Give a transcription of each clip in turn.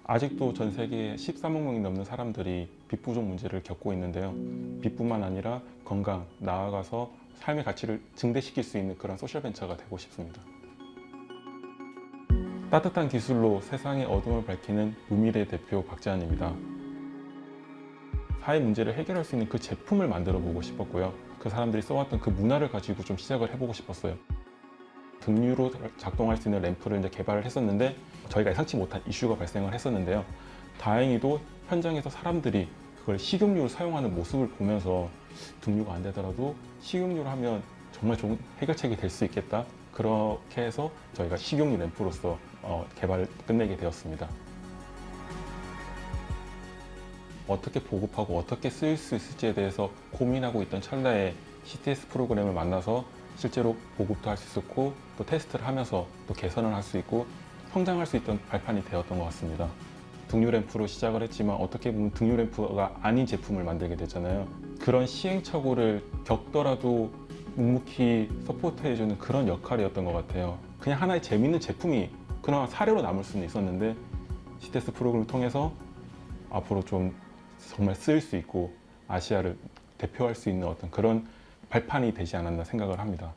아직도 전 세계에 13억 명이 넘는 사람들이 빚 부족 문제를 겪고 있는데요. 빚뿐만 아니라 건강, 나아가서 삶의 가치를 증대시킬 수 있는 그런 소셜벤처가 되고 싶습니다. 따뜻한 기술로 세상의 어둠을 밝히는 무미래 대표 박재환입니다. 사회 문제를 해결할 수 있는 그 제품을 만들어 보고 싶었고요. 그 사람들이 써왔던 그 문화를 가지고 좀 시작을 해보고 싶었어요. 등유로 작동할 수 있는 램프를 이제 개발을 했었는데 저희가 예상치 못한 이슈가 발생을 했었는데요. 다행히도 현장에서 사람들이 그걸 식용유로 사용하는 모습을 보면서 등유가 안 되더라도 식용유로 하면 정말 좋은 해결책이 될 수 있겠다. 그렇게 해서 저희가 식용유 램프로서 개발을 끝내게 되었습니다. 어떻게 보급하고 어떻게 쓰일 수 있을지에 대해서 고민하고 있던 찰나에 CTS 프로그램을 만나서 실제로 보급도 할 수 있었고 또 테스트를 하면서 또 개선을 할 수 있고 성장할 수 있던 발판이 되었던 것 같습니다. 등유 램프로 시작을 했지만 어떻게 보면 등유 램프가 아닌 제품을 만들게 됐잖아요. 그런 시행착오를 겪더라도 묵묵히 서포트해주는 그런 역할이었던 것 같아요. 그냥 하나의 재밌는 제품이 그나마 사례로 남을 수는 있었는데 CTS 프로그램을 통해서 앞으로 좀 정말 쓰일 수 있고 아시아를 대표할 수 있는 어떤 그런 발판이 되지 않았나 생각을 합니다.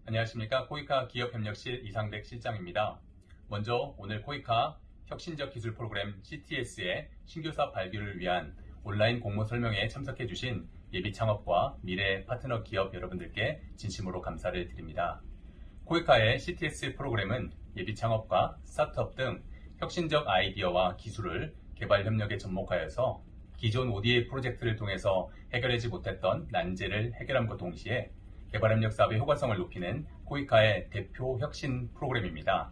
안녕하십니까. 코이카 기업협력실 이상백 실장입니다. 먼저 오늘 코이카 혁신적 기술 프로그램 CTS의 신규 사업 발굴을 위한 온라인 공모 설명회에 참석해 주신 예비 창업과 미래 파트너 기업 여러분들께 진심으로 감사를 드립니다. 코이카의 CTS 프로그램은 예비 창업과 스타트업 등 혁신적 아이디어와 기술을 개발 협력에 접목하여서 기존 ODA 프로젝트를 통해서 해결하지 못했던 난제를 해결함과 동시에 개발협력 사업의 효과성을 높이는 코이카의 대표 혁신 프로그램입니다.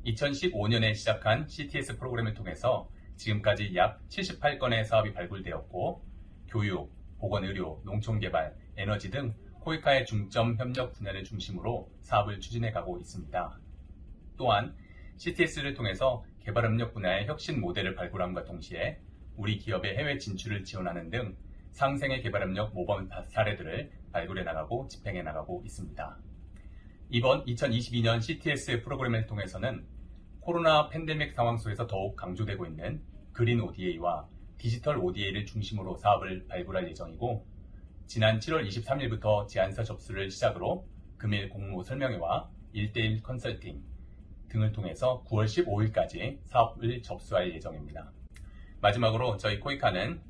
2015년에 시작한 CTS 프로그램을 통해서 지금까지 약 78건의 사업이 발굴되었고 교육, 보건의료, 농촌개발, 에너지 등 코이카의 중점 협력 분야를 중심으로 사업을 추진해 가고 있습니다. 또한 CTS를 통해서 개발협력 분야의 혁신 모델을 발굴함과 동시에 우리 기업의 해외 진출을 지원하는 등 상생의 개발협력 모범 사례들을 발굴해 나가고 집행해 나가고 있습니다. 이번 2022년 CTS 프로그램을 통해서는 코로나 팬데믹 상황 속에서 더욱 강조되고 있는 그린 ODA와 디지털 ODA를 중심으로 사업을 발굴할 예정이고 지난 7월 23일부터 제안서 접수를 시작으로 금일 공모 설명회와 1대1 컨설팅 등을 통해서 9월 15일까지 사업을 접수할 예정입니다. 마지막으로 저희 코이카는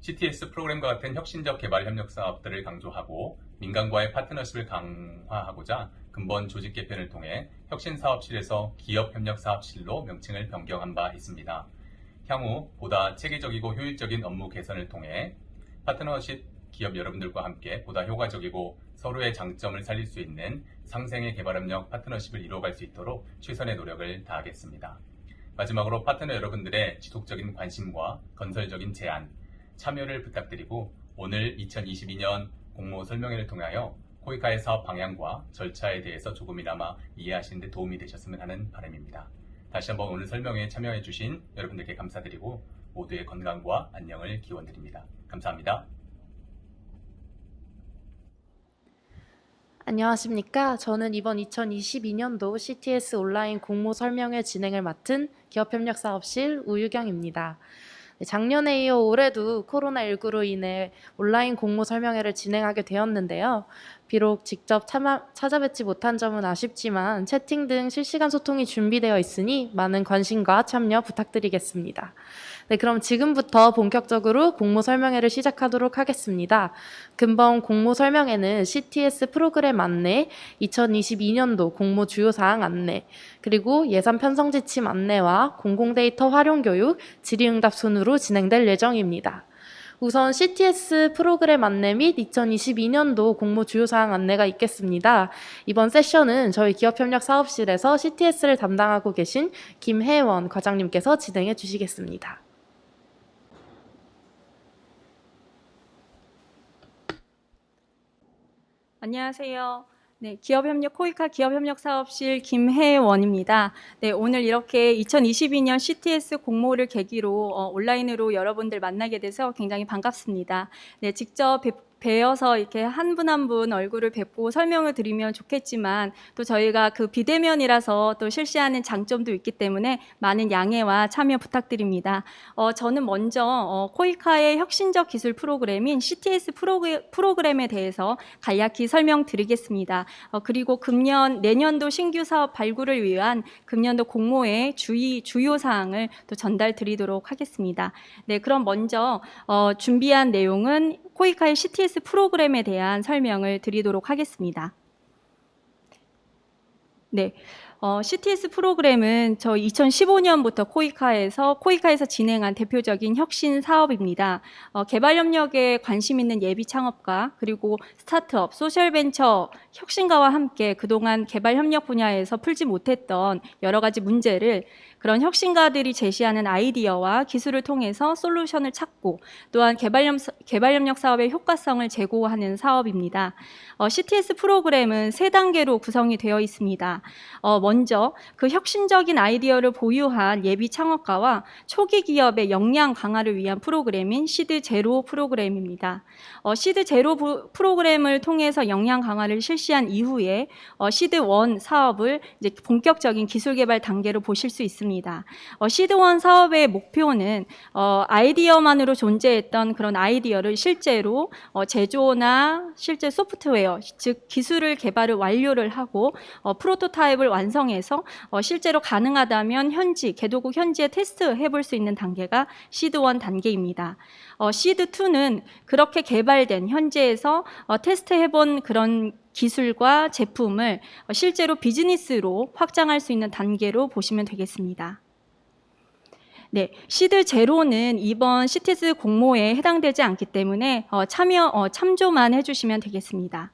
CTS 프로그램과 같은 혁신적 개발 협력 사업들을 강조하고 민간과의 파트너십을 강화하고자 근본 조직 개편을 통해 혁신사업실에서 기업협력사업실로 명칭을 변경한 바 있습니다. 향후 보다 체계적이고 효율적인 업무 개선을 통해 파트너십 기업 여러분들과 함께 보다 효과적이고 서로의 장점을 살릴 수 있는 상생의 개발협력 파트너십을 이루어갈 수 있도록 최선의 노력을 다하겠습니다. 마지막으로 파트너 여러분들의 지속적인 관심과 건설적인 제안, 참여를 부탁드리고 오늘 2022년 공모 설명회를 통하여 코이카의 사업 방향과 절차에 대해서 조금이나마 이해하시는 데 도움이 되셨으면 하는 바람입니다. 다시 한번 오늘 설명회에 참여해 주신 여러분들께 감사드리고 모두의 건강과 안녕을 기원드립니다. 감사합니다. 안녕하십니까. 저는 이번 2022년도 CTS 온라인 공모 설명회 진행을 맡은 기업협력사업실 우유경입니다. 작년에 이어 올해도 코로나19로 인해 온라인 공모 설명회를 진행하게 되었는데요. 비록 직접 찾아뵙지 못한 점은 아쉽지만 채팅 등 실시간 소통이 준비되어 있으니 많은 관심과 참여 부탁드리겠습니다. 네, 그럼 지금부터 본격적으로 공모 설명회를 시작하도록 하겠습니다. 근본 공모 설명회는 CTS 프로그램 안내, 2022년도 공모 주요사항 안내, 그리고 예산 편성 지침 안내와 공공데이터 활용 교육, 질의응답 순으로 진행될 예정입니다. 우선 CTS 프로그램 안내 및 2022년도 공모 주요사항 안내가 있겠습니다. 이번 세션은 저희 기업협력사업실에서 CTS를 담당하고 계신 김혜원 과장님께서 진행해 주시겠습니다. 안녕하세요. 네, 코이카 기업협력사업실 김혜원입니다. 네, 오늘 이렇게 2022년 CTS 공모를 계기로 온라인으로 여러분들 만나게 돼서 굉장히 반갑습니다. 네, 직접 뵈어서 이렇게 한 분 한 분 얼굴을 뵙고 설명을 드리면 좋겠지만 또 저희가 그 비대면이라서 또 실시하는 장점도 있기 때문에 많은 양해와 참여 부탁드립니다. 저는 먼저 코이카의 혁신적 기술 프로그램인 CTS 프로그램에 대해서 간략히 설명드리겠습니다. 그리고 내년도 신규 사업 발굴을 위한 금년도 공모의 주요 사항을 또 전달드리도록 하겠습니다. 네, 그럼 먼저 준비한 내용은 코이카의 CTS 프로그램에 대한 설명을 드리도록 하겠습니다. 네, CTS 프로그램은 저 2015년부터 코이카에서 진행한 대표적인 혁신 사업입니다. 개발 협력에 관심 있는 예비 창업가 그리고 스타트업, 소셜벤처 혁신가와 함께 그동안 개발 협력 분야에서 풀지 못했던 여러 가지 문제를 그런 혁신가들이 제시하는 아이디어와 기술을 통해서 솔루션을 찾고 또한 개발 협력 사업의 효과성을 제고하는 사업입니다. CTS 프로그램은 3단계로 구성이 되어 있습니다. 먼저 그 혁신적인 아이디어를 보유한 예비 창업가와 초기 기업의 역량 강화를 위한 프로그램인 시드 제로 프로그램입니다. 시드 제로 프로그램을 통해서 역량 강화를 실시한 이후에 시드 1 사업을 이제 본격적인 기술 개발 단계로 보실 수 있습니다. 시드 1 사업의 목표는 아이디어만으로 존재했던 그런 아이디어를 실제로 제조나 실제 소프트웨어, 즉 기술을 개발을 완료를 하고 프로토타입을 완성해서 실제로 가능하다면 개도국 현지에 테스트해 볼 수 있는 단계가 시드 1 단계입니다. 시드 2는 그렇게 개발된 현지에서 테스트해 본 그런 기술과 제품을 실제로 비즈니스로 확장할 수 있는 단계로 보시면 되겠습니다. 네, 시드 제로는 이번 CTS 공모에 해당되지 않기 때문에 참조만 해주시면 되겠습니다.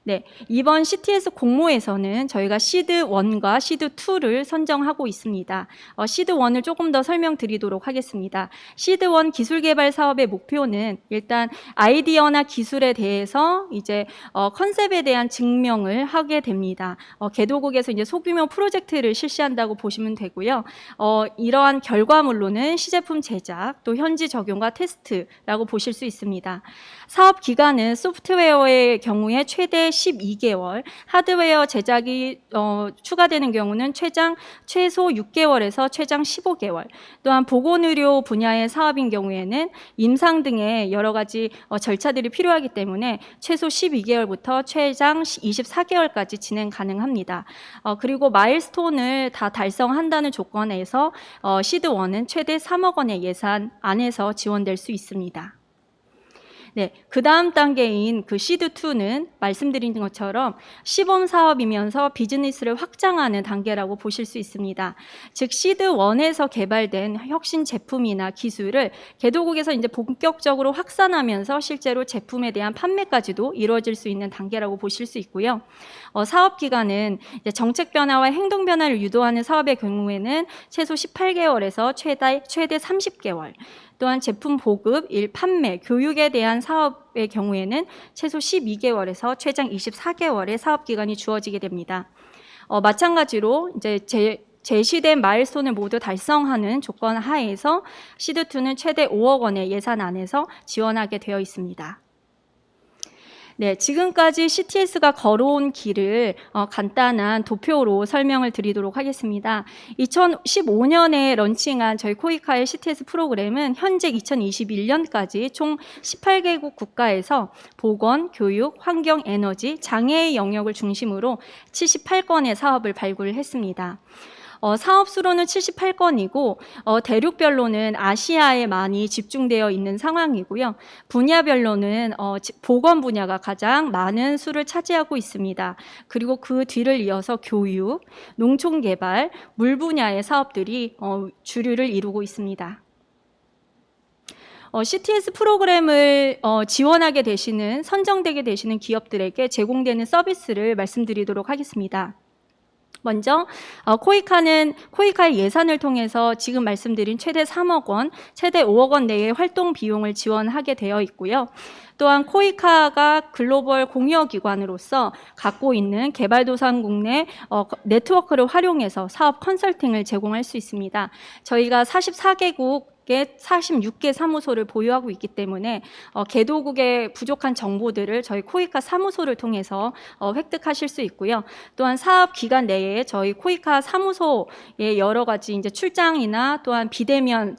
네, 이번 CTS 공모에서는 저희가 시드 1과 시드 2를 선정하고 있습니다. 시드 1을 조금 더 설명드리도록 하겠습니다. 시드 1 기술 개발 사업의 목표는 일단 아이디어나 기술에 대해서 이제 컨셉에 대한 증명을 하게 됩니다. 개도국에서 이제 소규모 프로젝트를 실시한다고 보시면 되고요. 이러한 결과물로는 시제품 제작, 또 현지 적용과 테스트라고 보실 수 있습니다. 사업 기간은 소프트웨어의 경우에 최대 12개월, 하드웨어 제작이 추가되는 경우는 최소 6개월에서 최장 15개월, 또한 보건의료 분야의 사업인 경우에는 임상 등의 여러 가지 절차들이 필요하기 때문에 최소 12개월부터 최장 24개월까지 진행 가능합니다. 그리고 마일스톤을 다 달성한다는 조건에서 시드 1은 최대 3억 원의 예산 안에서 지원될 수 있습니다. 네, 그 다음 단계인 그 시드 2는 말씀드린 것처럼 시범 사업이면서 비즈니스를 확장하는 단계라고 보실 수 있습니다. 즉 시드 1에서 개발된 혁신 제품이나 기술을 개도국에서 이제 본격적으로 확산하면서 실제로 제품에 대한 판매까지도 이루어질 수 있는 단계라고 보실 수 있고요. 사업 기간은 이제 정책 변화와 행동 변화를 유도하는 사업의 경우에는 최소 18개월에서 최대 30개월. 또한 제품 보급, 판매, 교육에 대한 사업의 경우에는 최소 12개월에서 최장 24개월의 사업 기간이 주어지게 됩니다. 마찬가지로 이제 제시된 마일스톤을 모두 달성하는 조건 하에서 시드2는 최대 5억 원의 예산 안에서 지원하게 되어 있습니다. 네, 지금까지 CTS가 걸어온 길을 간단한 도표로 설명을 드리도록 하겠습니다. 2015년에 런칭한 저희 코이카의 CTS 프로그램은 현재 2021년까지 총 18개국 국가에서 보건, 교육, 환경, 에너지, 장애의 영역을 중심으로 78건의 사업을 발굴했습니다. 사업 수로는 78건이고 대륙별로는 아시아에 많이 집중되어 있는 상황이고요. 분야별로는 보건 분야가 가장 많은 수를 차지하고 있습니다. 그리고 그 뒤를 이어서 교육, 농촌개발, 물 분야의 사업들이 주류를 이루고 있습니다. CTS 프로그램을 선정되게 되시는 기업들에게 제공되는 서비스를 말씀드리도록 하겠습니다. 먼저 코이카의 예산을 통해서 지금 말씀드린 최대 3억 원, 최대 5억 원 내의 활동 비용을 지원하게 되어 있고요. 또한 코이카가 글로벌 공여기관으로서 갖고 있는 개발도상국 내 네트워크를 활용해서 사업 컨설팅을 제공할 수 있습니다. 저희가 44개국 46개 사무소를 보유하고 있기 때문에 개도국의 부족한 정보들을 저희 코이카 사무소를 통해서 획득하실 수 있고요. 또한 사업 기간 내에 저희 코이카 사무소의 여러 가지 이제 출장이나 또한 비대면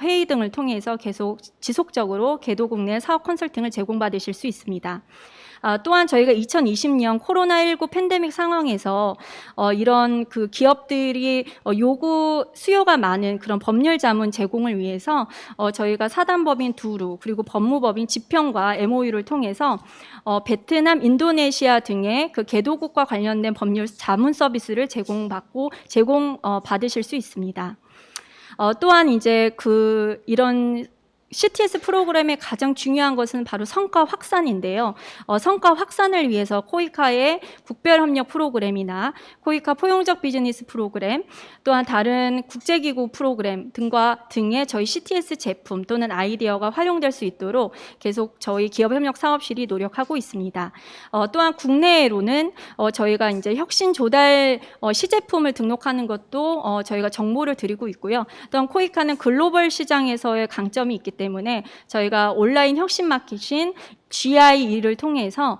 회의 등을 통해서 계속 지속적으로 개도국 내 사업 컨설팅을 제공받으실 수 있습니다. 또한 저희가 2020년 코로나19 팬데믹 상황에서 이런 그 기업들이 수요가 많은 그런 법률 자문 제공을 위해서 저희가 사단법인 두루 그리고 법무법인 지평과 MOU를 통해서 베트남, 인도네시아 등의 그 개도국과 관련된 법률 자문 서비스를 제공받으실 수 있습니다. 또한 이제 이런 CTS 프로그램의 가장 중요한 것은 바로 성과 확산인데요. 성과 확산을 위해서 코이카의 국별협력 프로그램이나 코이카 포용적 비즈니스 프로그램, 또한 다른 국제기구 프로그램 등의 저희 CTS 제품 또는 아이디어가 활용될 수 있도록 계속 저희 기업협력 사업실이 노력하고 있습니다. 또한 국내로는 저희가 이제 혁신 조달 시제품을 등록하는 것도 저희가 정보를 드리고 있고요. 또한 코이카는 글로벌 시장에서의 강점이 있기 때문에 저희가 온라인 혁신 마켓인 GIE를 통해서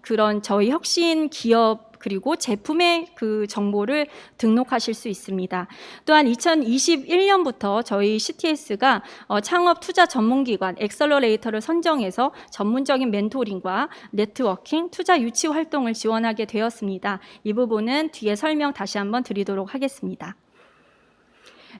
그런 저희 혁신 기업 그리고 제품의 그 정보를 등록하실 수 있습니다. 또한 2021년부터 저희 CTS가 창업 투자 전문기관 엑셀러레이터를 선정해서 전문적인 멘토링과 네트워킹, 투자 유치 활동을 지원하게 되었습니다. 이 부분은 뒤에 설명 다시 한번 드리도록 하겠습니다.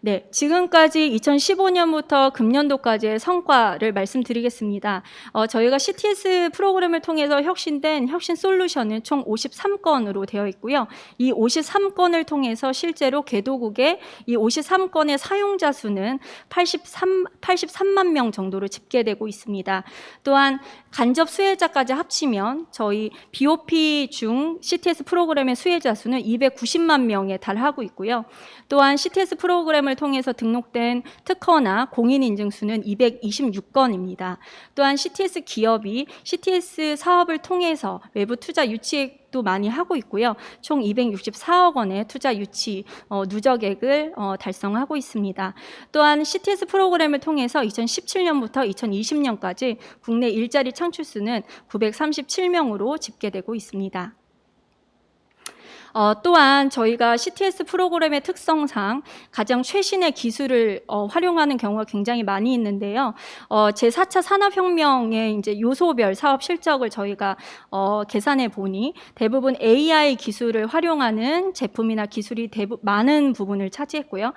네, 지금까지 2015년부터 금년도까지의 성과를 말씀드리겠습니다. 저희가 CTS 프로그램을 통해서 혁신된 혁신 솔루션은 총 53건으로 되어 있고요. 이 53건을 통해서 실제로 개도국의 이 53건의 사용자 수는 83만 명 정도로 집계되고 있습니다. 또한 간접 수혜자까지 합치면 저희 BOP 중 CTS 프로그램의 수혜자 수는 290만 명에 달하고 있고요. 또한 CTS 프로그램을 통해서 등록된 특허나 공인인증 수는 226건입니다. 또한 CTS 기업이 CTS 사업을 통해서 외부 투자 유치도 많이 하고 있고요. 총 264억 원의 투자 유치 누적액을 달성하고 있습니다. 또한 CTS 프로그램을 통해서 2017년부터 2020년까지 국내 일자리 창출 수는 937명으로 집계되고 있습니다. 또한 저희가 CTS 프로그램의 특성상 가장 최신의 기술을 활용하는 경우가 굉장히 많이 있는데요. 제4차 산업혁명의 이제 요소별 사업 실적을 저희가 계산해 보니 대부분 AI 기술을 활용하는 제품이나 기술이 많은 부분을 차지했고요.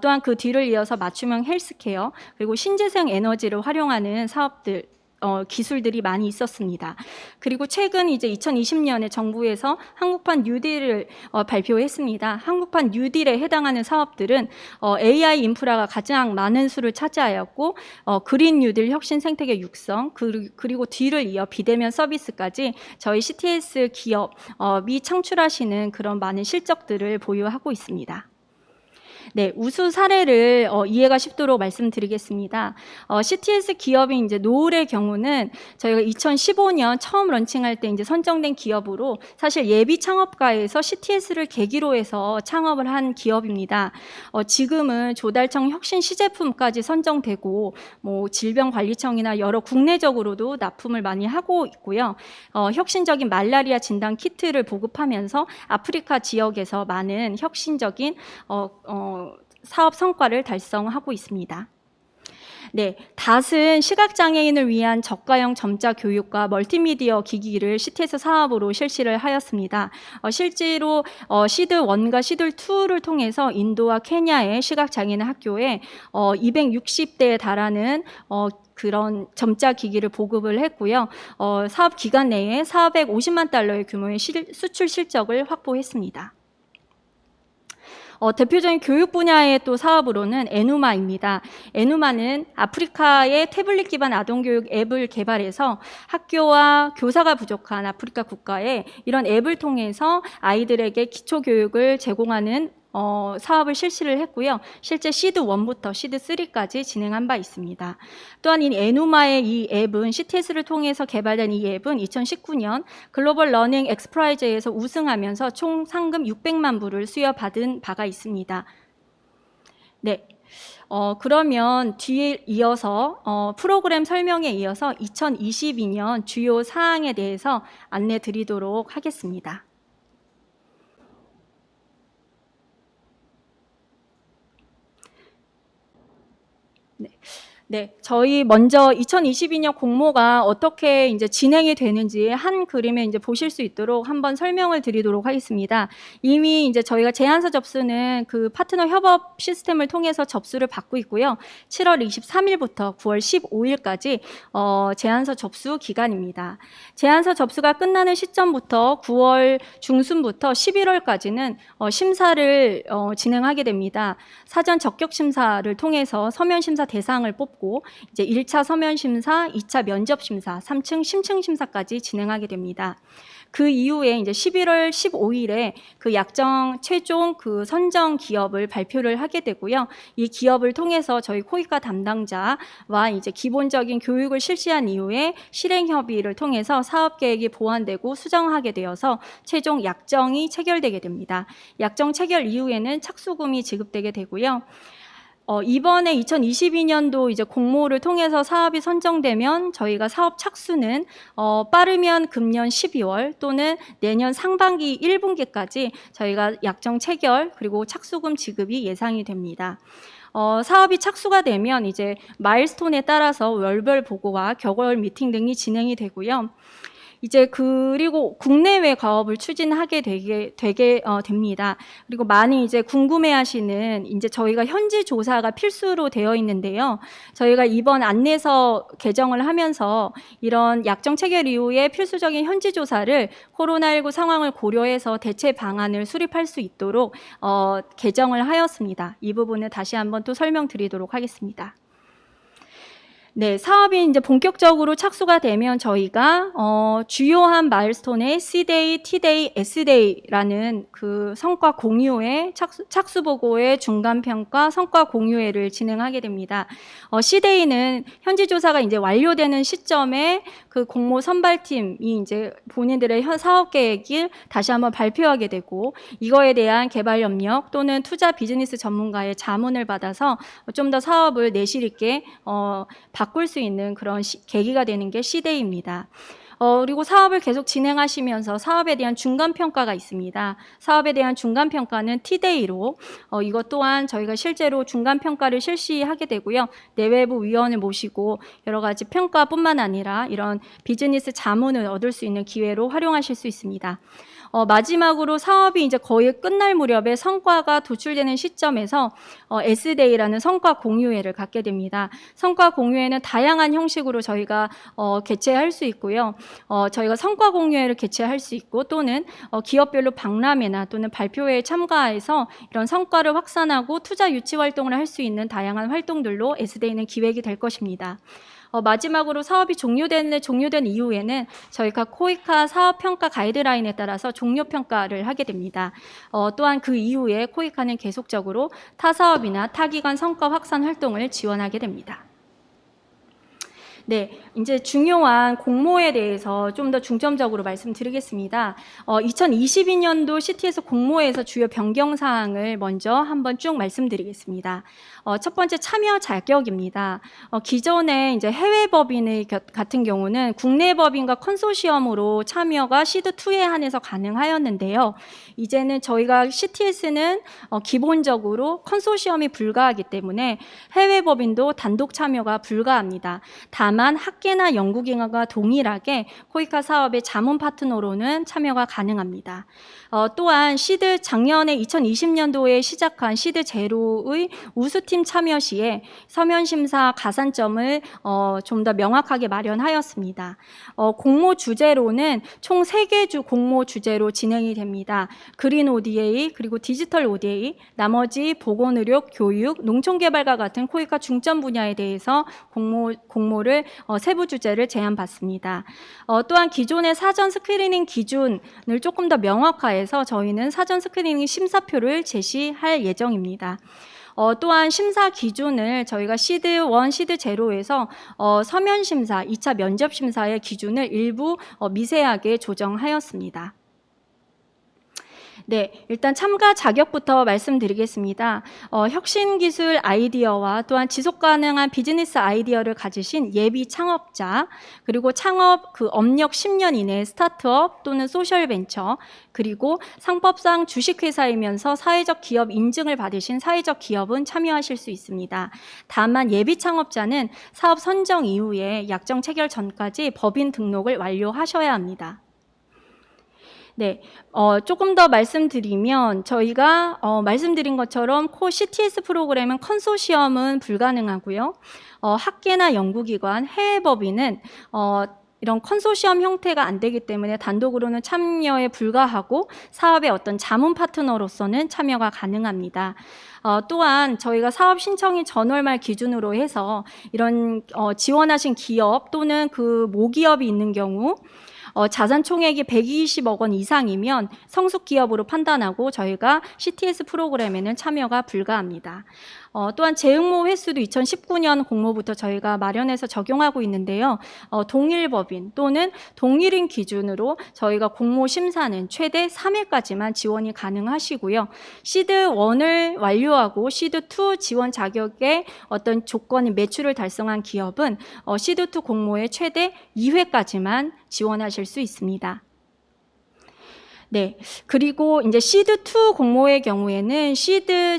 또한 그 뒤를 이어서 맞춤형 헬스케어 그리고 신재생 에너지를 활용하는 사업들 기술들이 많이 있었습니다. 그리고 최근 이제 2020년에 정부에서 한국판 뉴딜을 발표했습니다. 한국판 뉴딜에 해당하는 사업들은 AI 인프라가 가장 많은 수를 차지하였고 그린 뉴딜 혁신 생태계 육성 그리고 뒤를 이어 비대면 서비스까지 저희 CTS 기업이 창출하시는 그런 많은 실적들을 보유하고 있습니다. 네, 우수 사례를 이해가 쉽도록 말씀드리겠습니다. CTS 기업이 이제 노을의 경우는 저희가 2015년 처음 런칭할 때 이제 선정된 기업으로 사실 예비 창업가에서 CTS를 계기로 해서 창업을 한 기업입니다. 지금은 조달청 혁신 시제품까지 선정되고 뭐 질병관리청이나 여러 국내적으로도 납품을 많이 하고 있고요. 혁신적인 말라리아 진단 키트를 보급하면서 아프리카 지역에서 많은 혁신적인 사업 성과를 달성하고 있습니다. 네, 닷은 시각장애인을 위한 저가형 점자 교육과 멀티미디어 기기를 CTS 사업으로 실시를 하였습니다. 실제로 시드1과 시드2를 통해서 인도와 케냐의 시각장애인 학교에 260대에 달하는 그런 점자 기기를 보급을 했고요. 사업 기간 내에 450만 달러의 규모의 수출 실적을 확보했습니다. 대표적인 교육 분야의 또 사업으로는 에누마입니다. 에누마는 아프리카의 태블릿 기반 아동교육 앱을 개발해서 학교와 교사가 부족한 아프리카 국가에 이런 앱을 통해서 아이들에게 기초교육을 제공하는 사업을 실시를 했고요. 실제 시드 1부터 시드 3까지 진행한 바 있습니다. 또한 이 에누마의 이 앱은 CTS를 통해서 개발된 이 앱은 2019년 글로벌 러닝 엑스프라이즈에서 우승하면서 총 상금 600만 불을 수여받은 바가 있습니다. 네. 그러면 뒤에 이어서 프로그램 설명에 이어서 2022년 주요 사항에 대해서 안내 드리도록 하겠습니다. 네, 저희 먼저 2022년 공모가 어떻게 이제 진행이 되는지 한 그림에 이제 보실 수 있도록 한번 설명을 드리도록 하겠습니다. 이미 이제 저희가 제안서 접수는 그 파트너 협업 시스템을 통해서 접수를 받고 있고요. 7월 23일부터 9월 15일까지 제안서 접수 기간입니다. 제안서 접수가 끝나는 시점부터 9월 중순부터 11월까지는 심사를 진행하게 됩니다. 사전 적격 심사를 통해서 서면 심사 대상을 뽑고 이제 1차 서면 심사, 2차 면접 심사, 3층 심층 심사까지 진행하게 됩니다. 그 이후에 이제 11월 15일에 그 약정 최종 그 선정 기업을 발표를 하게 되고요. 이 기업을 통해서 저희 코이카 담당자와 이제 기본적인 교육을 실시한 이후에 실행 협의를 통해서 사업 계획이 보완되고 수정하게 되어서 최종 약정이 체결되게 됩니다. 약정 체결 이후에는 착수금이 지급되게 되고요. 이번에 2022년도 이제 공모를 통해서 사업이 선정되면 저희가 사업 착수는 빠르면 금년 12월 또는 내년 상반기 1분기까지 저희가 약정 체결 그리고 착수금 지급이 예상이 됩니다. 사업이 착수가 되면 이제 마일스톤에 따라서 월별 보고와 격월 미팅 등이 진행이 되고요. 이제 그리고 국내외 과업을 추진하게 되게 됩니다. 그리고 많이 이제 궁금해하시는 이제 저희가 현지 조사가 필수로 되어 있는데요. 저희가 이번 안내서 개정을 하면서 이런 약정 체결 이후에 필수적인 현지 조사를 코로나19 상황을 고려해서 대체 방안을 수립할 수 있도록 개정을 하였습니다. 이 부분을 다시 한번 또 설명드리도록 하겠습니다. 네, 사업이 이제 본격적으로 착수가 되면 저희가 주요한 마일스톤의 C-Day, T-Day, S-Day라는 그 성과 공유회, 착수 보고회, 중간 평가, 성과 공유회를 진행하게 됩니다. C-Day는 현지 조사가 이제 완료되는 시점에 그 공모 선발팀이 이제 본인들의 사업 계획을 다시 한번 발표하게 되고 이거에 대한 개발 협력 또는 투자 비즈니스 전문가의 자문을 받아서 좀 더 사업을 내실 있게 바꿀 수 있는 그런 계기가 되는 게 C-Day입니다. 그리고 사업을 계속 진행하시면서 사업에 대한 중간평가가 있습니다. 사업에 대한 중간평가는 T-Day로 이것 또한 저희가 실제로 중간평가를 실시하게 되고요. 내외부 위원을 모시고 여러 가지 평가뿐만 아니라 이런 비즈니스 자문을 얻을 수 있는 기회로 활용하실 수 있습니다. 마지막으로 사업이 이제 거의 끝날 무렵에 성과가 도출되는 시점에서 S-Day라는 성과 공유회를 갖게 됩니다. 성과 공유회는 다양한 형식으로 저희가 개최할 수 있고요. 저희가 성과 공유회를 개최할 수 있고 또는 기업별로 박람회나 또는 발표회에 참가해서 이런 성과를 확산하고 투자 유치 활동을 할 수 있는 다양한 활동들로 S-Day는 기획이 될 것입니다. 마지막으로 사업이 종료된 이후에는 저희가 코이카 사업평가 가이드라인에 따라서 종료평가를 하게 됩니다. 또한 그 이후에 코이카는 계속적으로 타 사업이나 타 기관 성과 확산 활동을 지원하게 됩니다. 네, 이제 중요한 공모에 대해서 좀 더 중점적으로 말씀드리겠습니다. 2022년도 CTS 공모에서 주요 변경 사항을 먼저 한번 쭉 말씀드리겠습니다. 첫 번째 참여 자격입니다. 기존에 이제 해외 법인 같은 경우는 국내 법인과 컨소시엄으로 참여가 시드2에 한해서 가능하였는데요. 이제는 저희가 CTS는 기본적으로 컨소시엄이 불가하기 때문에 해외 법인도 단독 참여가 불가합니다. 다만 다만 학계나 연구기관과 동일하게 코이카 사업의 자문 파트너로는 참여가 가능합니다. 또한 작년에 2020년도에 시작한 시드 제로의 우수팀 참여 시에 서면심사 가산점을 좀 더 명확하게 마련하였습니다. 공모 주제로는 총 3개 공모 주제로 진행이 됩니다. 그린 ODA, 그리고 디지털 ODA, 나머지 보건의료, 교육, 농촌개발과 같은 코이카 중점 분야에 대해서 공모를 세부 주제를 제안받습니다. 또한 기존의 사전 스크리닝 기준을 조금 더 명확화해서 저희는 사전 스크리닝 심사표를 제시할 예정입니다. 또한 심사 기준을 저희가 시드 1, 시드 제로에서 서면 심사, 2차 면접 심사의 기준을 일부 미세하게 조정하였습니다. 네, 일단 참가 자격부터 말씀드리겠습니다. 혁신기술 아이디어와 또한 지속가능한 비즈니스 아이디어를 가지신 예비 창업자, 그리고 창업 업력 10년 이내 스타트업 또는 소셜벤처, 그리고 상법상 주식회사이면서 사회적 기업 인증을 받으신 사회적 기업은 참여하실 수 있습니다. 다만 예비 창업자는 사업 선정 이후에 약정 체결 전까지 법인 등록을 완료하셔야 합니다. 네, 조금 더 말씀드리면 저희가 말씀드린 것처럼 CTS 프로그램은 컨소시엄은 불가능하고요. 학계나 연구기관, 해외법인은 이런 컨소시엄 형태가 안 되기 때문에 단독으로는 참여에 불과하고 사업의 어떤 자문 파트너로서는 참여가 가능합니다. 또한 저희가 사업 신청일 전월 말 기준으로 해서 이런 지원하신 기업 또는 그 모기업이 있는 경우 자산 총액이 120억 원 이상이면 성숙 기업으로 판단하고 저희가 CTS 프로그램에는 참여가 불가합니다. 또한 재응모 횟수도 2019년 공모부터 저희가 마련해서 적용하고 있는데요. 동일 법인 또는 동일인 기준으로 저희가 공모 심사는 최대 3회까지만 지원이 가능하시고요. 시드 1을 완료하고 시드 2 지원 자격의 어떤 조건인 매출을 달성한 기업은 시드 2 공모에 최대 2회까지만 지원하실 수 있습니다. 네, 그리고 이제 시드2 공모의 경우에는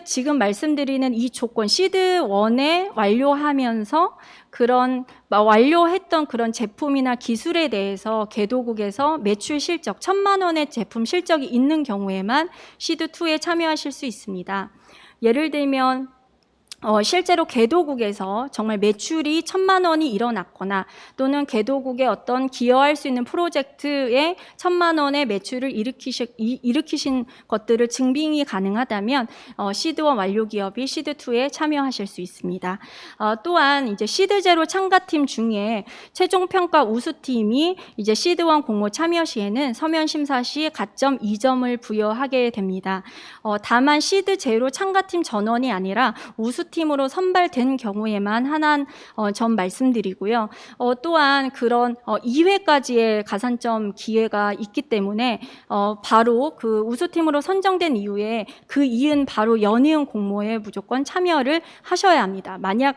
지금 말씀드리는 이 조건, 시드1에 완료하면서 완료했던 그런 제품이나 기술에 대해서 개도국에서 매출 실적, 1,000만 원의 제품 실적이 있는 경우에만 시드2에 참여하실 수 있습니다. 예를 들면, 실제로 개도국에서 정말 매출이 1,000만 원이 일어났거나 또는 개도국의 어떤 기여할 수 있는 프로젝트에 1,000만 원의 매출을 일으키신 것들을 증빙이 가능하다면 시드1 완료 기업이 시드2에 참여하실 수 있습니다. 또한 이제 시드0 참가팀 중에 최종 평가 우수팀이 이제 시드1 공모 참여 시에는 서면 심사 시 가점 2점을 부여하게 됩니다. 다만 시드0 참가팀 전원이 아니라 우수팀으로 선발된 경우에만 하나는 점 말씀드리고요. 또한 그런 2회까지의 가산점 기회가 있기 때문에 바로 그 우수팀으로 선정된 이후에 그 이은 바로 연이은 공모에 무조건 참여를 하셔야 합니다. 만약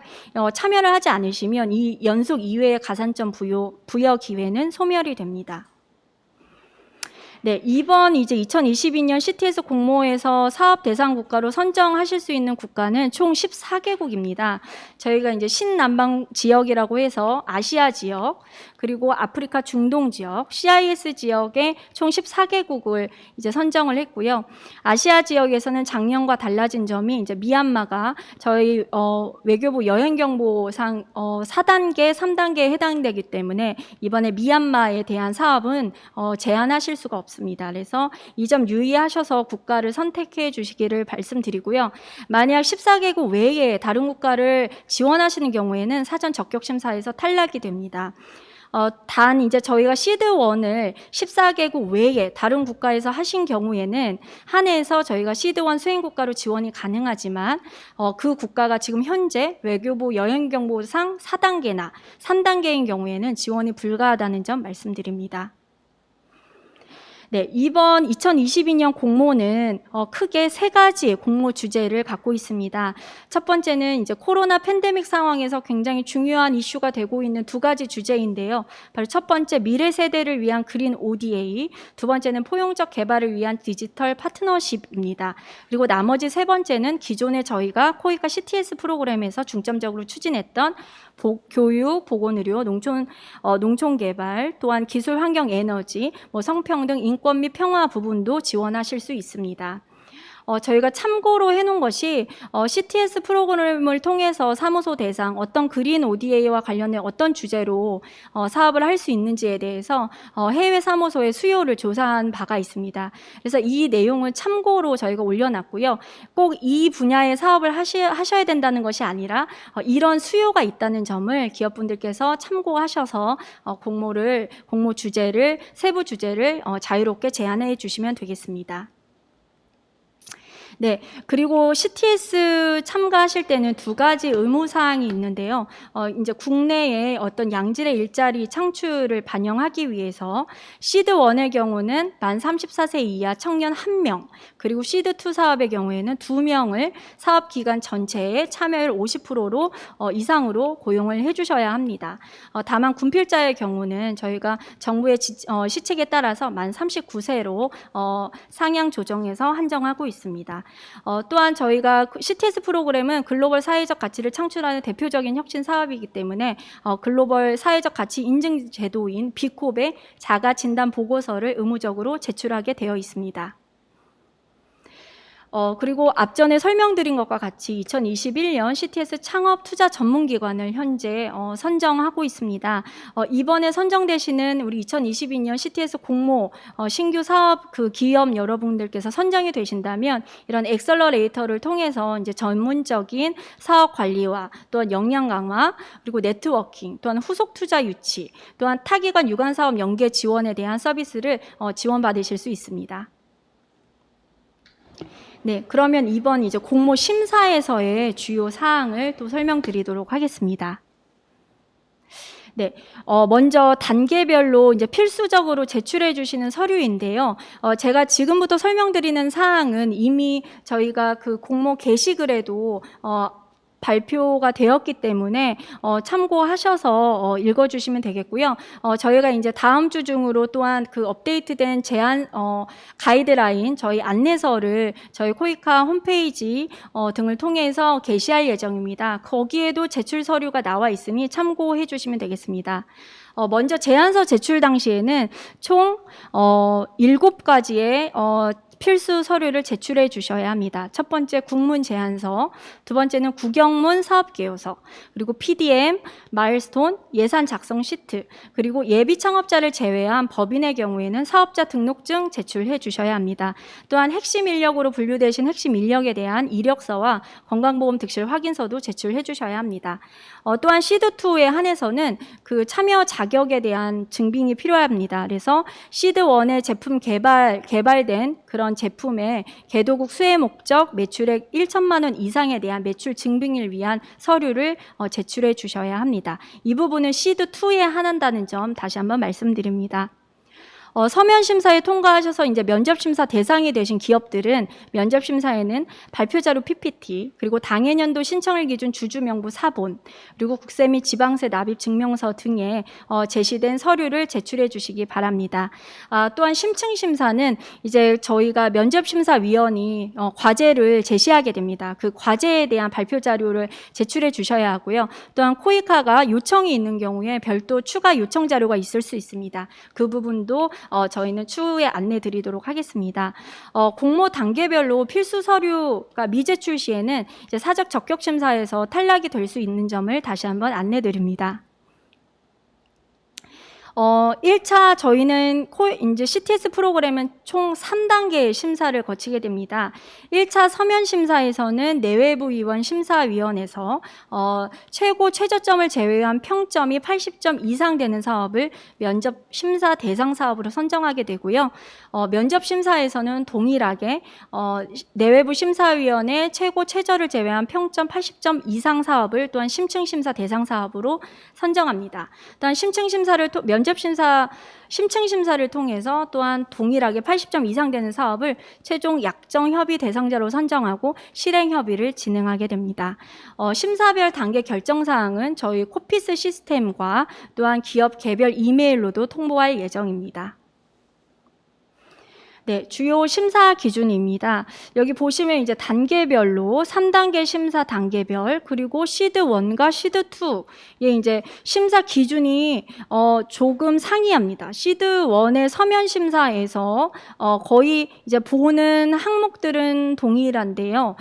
참여를 하지 않으시면 이 연속 2회의 가산점 부여 기회는 소멸이 됩니다. 네, 이번 이제 2022년 CTS 공모에서 사업 대상 국가로 선정하실 수 있는 국가는 총 14개국입니다. 저희가 이제 신남방 지역이라고 해서 아시아 지역, 그리고 아프리카 중동 지역, CIS 지역에 총 14개국을 이제 선정을 했고요. 아시아 지역에서는 작년과 달라진 점이 이제 미얀마가 저희 외교부 여행경보상 4단계, 3단계에 해당되기 때문에 이번에 미얀마에 대한 사업은 제한하실 수가 없습니다. 그래서 이 점 유의하셔서 국가를 선택해 주시기를 말씀드리고요. 만약 14개국 외에 다른 국가를 지원하시는 경우에는 사전 적격 심사에서 탈락이 됩니다. 단 이제 저희가 시드1을 14개국 외에 다른 국가에서 하신 경우에는 한해서 저희가 시드1 수행국가로 지원이 가능하지만 그 국가가 지금 현재 외교부 여행경보상 4단계나 3단계인 경우에는 지원이 불가하다는 점 말씀드립니다. 네, 이번 2022년 공모는 크게 3가지 공모 주제를 갖고 있습니다. 첫 번째는 이제 코로나 팬데믹 상황에서 굉장히 중요한 이슈가 되고 있는 2가지 주제인데요. 바로 첫 번째 미래 세대를 위한 그린 ODA, 두 번째는 포용적 개발을 위한 디지털 파트너십입니다. 그리고 나머지 3번째는 기존에 저희가 코이카 CTS 프로그램에서 중점적으로 추진했던 교육, 보건의료, 농촌개발, 또한 기술, 환경, 에너지, 성평등, 인권 및 평화 부분도 지원하실 수 있습니다. 저희가 참고로 해놓은 것이 CTS 프로그램을 통해서 사무소 대상 어떤 그린 ODA와 관련된 어떤 주제로 사업을 할 수 있는지에 대해서 해외 사무소의 수요를 조사한 바가 있습니다. 그래서 이 내용을 참고로 저희가 올려놨고요. 꼭 이 분야의 사업을 하셔야 된다는 것이 아니라 이런 수요가 있다는 점을 기업분들께서 참고하셔서 공모 주제를, 세부 주제를 자유롭게 제안해 주시면 되겠습니다. 네, 그리고 CTS 참가하실 때는 두 가지 의무사항이 있는데요. 이제 국내에 어떤 양질의 일자리 창출을 반영하기 위해서 시드1의 경우는 만 34세 이하 청년 1명, 그리고 시드2 사업의 경우에는 2명을 사업기간 전체에 참여율 50%로 이상으로 고용을 해주셔야 합니다. 다만 군필자의 경우는 저희가 정부의 시책에 따라서 만 39세로 상향 조정해서 한정하고 있습니다. 또한 저희가 CTS 프로그램은 글로벌 사회적 가치를 창출하는 대표적인 혁신 사업이기 때문에 글로벌 사회적 가치 인증 제도인 비콥의 자가 진단 보고서를 의무적으로 제출하게 되어 있습니다. 그리고 앞전에 설명드린 것과 같이 2021년 CTS 창업 투자 전문기관을 현재 선정하고 있습니다. 이번에 선정되시는 우리 2022년 CTS 공모 신규 사업 기업 여러분들께서 선정이 되신다면 이런 엑셀러레이터를 통해서 이제 전문적인 사업 관리와 또한 역량 강화, 그리고 네트워킹, 또한 후속 투자 유치, 또한 타기관 유관 사업 연계 지원에 대한 서비스를 지원받으실 수 있습니다. 네, 그러면 이번 이제 공모 심사에서의 주요 사항을 또 설명드리도록 하겠습니다. 네, 먼저 단계별로 이제 필수적으로 제출해 주시는 서류인데요. 제가 지금부터 설명드리는 사항은 이미 저희가 그 공모 게시글에도 발표가 되었기 때문에 참고하셔서 읽어주시면 되겠고요. 저희가 이제 다음 주 중으로 또한 그 업데이트된 제안 가이드라인 저희 안내서를 저희 코이카 홈페이지 등을 통해서 게시할 예정입니다. 거기에도 제출 서류가 나와 있으니 참고해 주시면 되겠습니다. 먼저 제안서 제출 당시에는 총 7가지의 필수 서류를 제출해 주셔야 합니다. 첫 번째 국문 제안서, 두 번째는 구경문 사업계획서, 그리고 PDM, 마일스톤, 예산 작성 시트, 그리고 예비 창업자를 제외한 법인의 경우에는 사업자 등록증 제출해 주셔야 합니다. 또한 핵심 인력으로 분류되신 핵심 인력에 대한 이력서와 건강보험 득실 확인서도 제출해 주셔야 합니다. 또한 시드2에 한해서는 그 참여 자격에 대한 증빙이 필요합니다. 그래서 시드1의 제품 개발된 그런 제품의 개도국 수혜 목적 매출액 1천만 원 이상에 대한 매출 증빙을 위한 서류를 제출해 주셔야 합니다. 이 부분은 시드2에 한한다는 점 다시 한번 말씀드립니다. 서면 심사에 통과하셔서 이제 면접 심사 대상이 되신 기업들은 면접 심사에는 발표 자료 PPT, 그리고 당해년도 신청일 기준 주주 명부 사본, 그리고 국세 및 지방세 납입 증명서 등에 제시된 서류를 제출해 주시기 바랍니다. 또한 심층 심사는 이제 저희가 면접 심사위원이 과제를 제시하게 됩니다. 그 과제에 대한 발표 자료를 제출해 주셔야 하고요. 또한 코이카가 요청이 있는 경우에 별도 추가 요청 자료가 있을 수 있습니다. 그 부분도 저희는 추후에 안내 드리도록 하겠습니다. 공모 단계별로 필수 서류가 미제출 시에는 이제 사적 적격 심사에서 탈락이 될 수 있는 점을 다시 한번 안내 드립니다. 1차 저희는 이제 CTS 프로그램은 총 3단계의 심사를 거치게 됩니다. 1차 서면 심사에서는 내외부위원 심사위원회에서 최저점을 제외한 평점이 80점 이상 되는 사업을 면접 심사 대상 사업으로 선정하게 되고요. 면접 심사에서는 동일하게 내외부 심사위원회 최저를 제외한 평점 80점 이상 사업을 또한 심층 심사 대상 사업으로 선정합니다. 또한 심층 심사를 통해서 또한 동일하게 80점 이상 되는 사업을 최종 약정 협의 대상자로 선정하고 실행 협의를 진행하게 됩니다. 심사별 단계 결정 사항은 저희 코피스 시스템과 또한 기업 개별 이메일로도 통보할 예정입니다. 네, 주요 심사 기준입니다. 여기 보시면 이제 단계별로 3단계 심사 단계별, 그리고 시드 1과 시드 2의 이제 심사 기준이 조금 상이합니다. 시드 1의 서면 심사에서 거의 이제 보는 항목들은 동일한데요.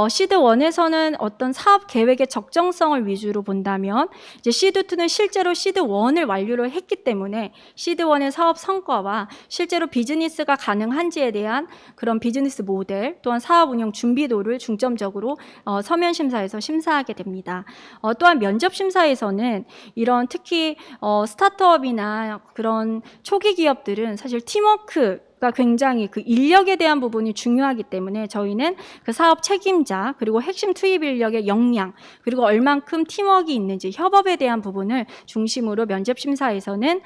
시드 1에서는 어떤 사업 계획의 적정성을 위주로 본다면, 이제 시드 2는 실제로 시드 1을 완료를 했기 때문에 시드 1의 사업 성과와 실제로 비즈니스가 가능한지에 대한 그런 비즈니스 모델, 또한 사업 운영 준비도를 중점적으로 서면 심사에서 심사하게 됩니다. 또한 면접 심사에서는 이런 특히 스타트업이나 그런 초기 기업들은 사실 팀워크가 굉장히 그 인력에 대한 부분이 중요하기 때문에 저희는 그 사업 책임자, 그리고 핵심 투입 인력의 역량, 그리고 얼만큼 팀워크가 있는지, 협업에 대한 부분을 중심으로 면접 심사에서는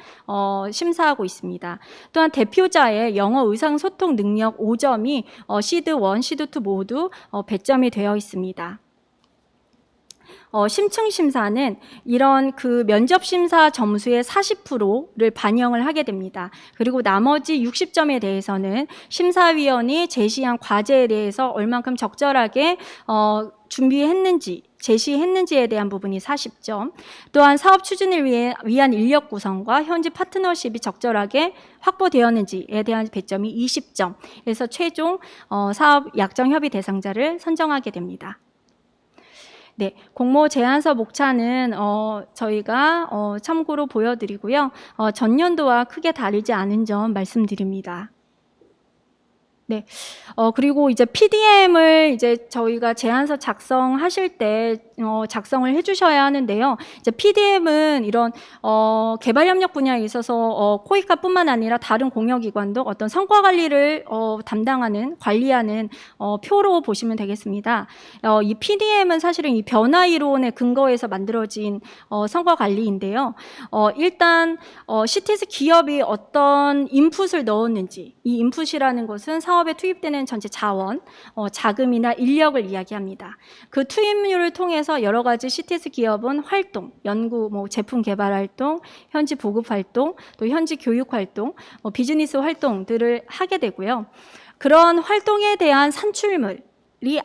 심사하고 있습니다. 또한 대표자의 영어 의상소통 능력 5점이 시드 1, 시드 2 모두 배점이 되어 있습니다. 심층 심사는 이런 그 면접 심사 점수의 40%를 반영을 하게 됩니다. 그리고 나머지 60점에 대해서는 심사위원이 제시한 과제에 대해서 얼만큼 적절하게 준비했는지, 제시했는지에 대한 부분이 40점, 또한 사업 추진을 위한 인력 구성과 현지 파트너십이 적절하게 확보되었는지에 대한 배점이 20점, 그래서 최종 사업 약정 협의 대상자를 선정하게 됩니다. 네, 공모 제안서 목차는 저희가 참고로 보여드리고요. 전년도와 크게 다르지 않은 점 말씀드립니다. 네, 그리고 이제 PDM을 이제 저희가 제안서 작성하실 때 작성을 해주셔야 하는데요. 이제 PDM은 이런 개발 협력 분야에 있어서 코이카뿐만 아니라 다른 공여기관도 어떤 성과 관리를 담당하는, 관리하는 표로 보시면 되겠습니다. 이 PDM은 사실은 이 변화 이론에 근거해서 만들어진 성과 관리인데요. 일단 CTS 기업이 어떤 인풋을 넣었는지, 이 인풋이라는 것은 사업에 투입되는 전체 자원, 자금이나 인력을 이야기합니다. 그 투입률을 통해서 여러 가지 CTS 기업은 활동, 연구, 제품 개발 활동, 현지 보급 활동, 또 현지 교육 활동, 비즈니스 활동들을 하게 되고요. 그런 활동에 대한 산출물, 이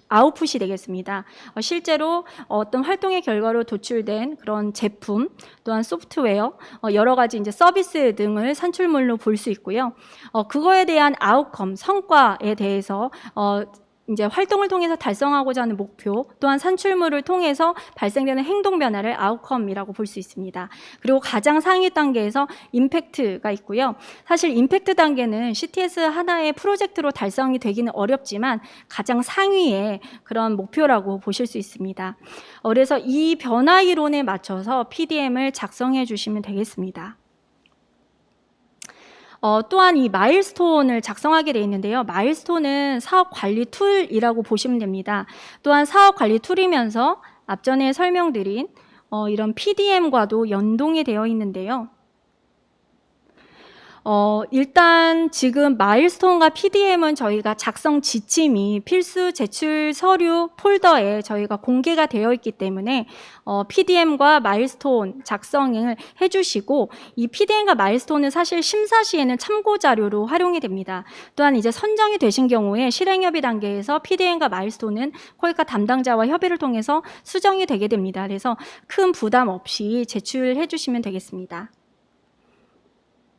아웃풋이 되겠습니다. 실제로 어떤 활동의 결과로 도출된 그런 제품, 또한 소프트웨어, 여러 가지 이제 서비스 등을 산출물로 볼 수 있고요. 그거에 대한 아웃컴, 성과에 대해서 이제 활동을 통해서 달성하고자 하는 목표, 또한 산출물을 통해서 발생되는 행동 변화를 아웃컴이라고 볼 수 있습니다. 그리고 가장 상위 단계에서 임팩트가 있고요. 사실 임팩트 단계는 CTS 하나의 프로젝트로 달성이 되기는 어렵지만 가장 상위의 그런 목표라고 보실 수 있습니다. 그래서 이 변화 이론에 맞춰서 PDM을 작성해 주시면 되겠습니다. 또한 이 마일스톤을 작성하게 되어 있는데요. 마일스톤은 사업 관리 툴이라고 보시면 됩니다. 또한 사업 관리 툴이면서 앞전에 설명드린 이런 PDM과도 연동이 되어 있는데요. 일단 지금 마일스톤과 PDM은 저희가 작성 지침이 필수 제출 서류 폴더에 저희가 공개가 되어 있기 때문에 PDM과 마일스톤 작성을 해주시고, 이 PDM과 마일스톤은 사실 심사 시에는 참고 자료로 활용이 됩니다. 또한 이제 선정이 되신 경우에 실행협의 단계에서 PDM과 마일스톤은 코이카 담당자와 협의를 통해서 수정이 되게 됩니다. 그래서 큰 부담 없이 제출해 주시면 되겠습니다.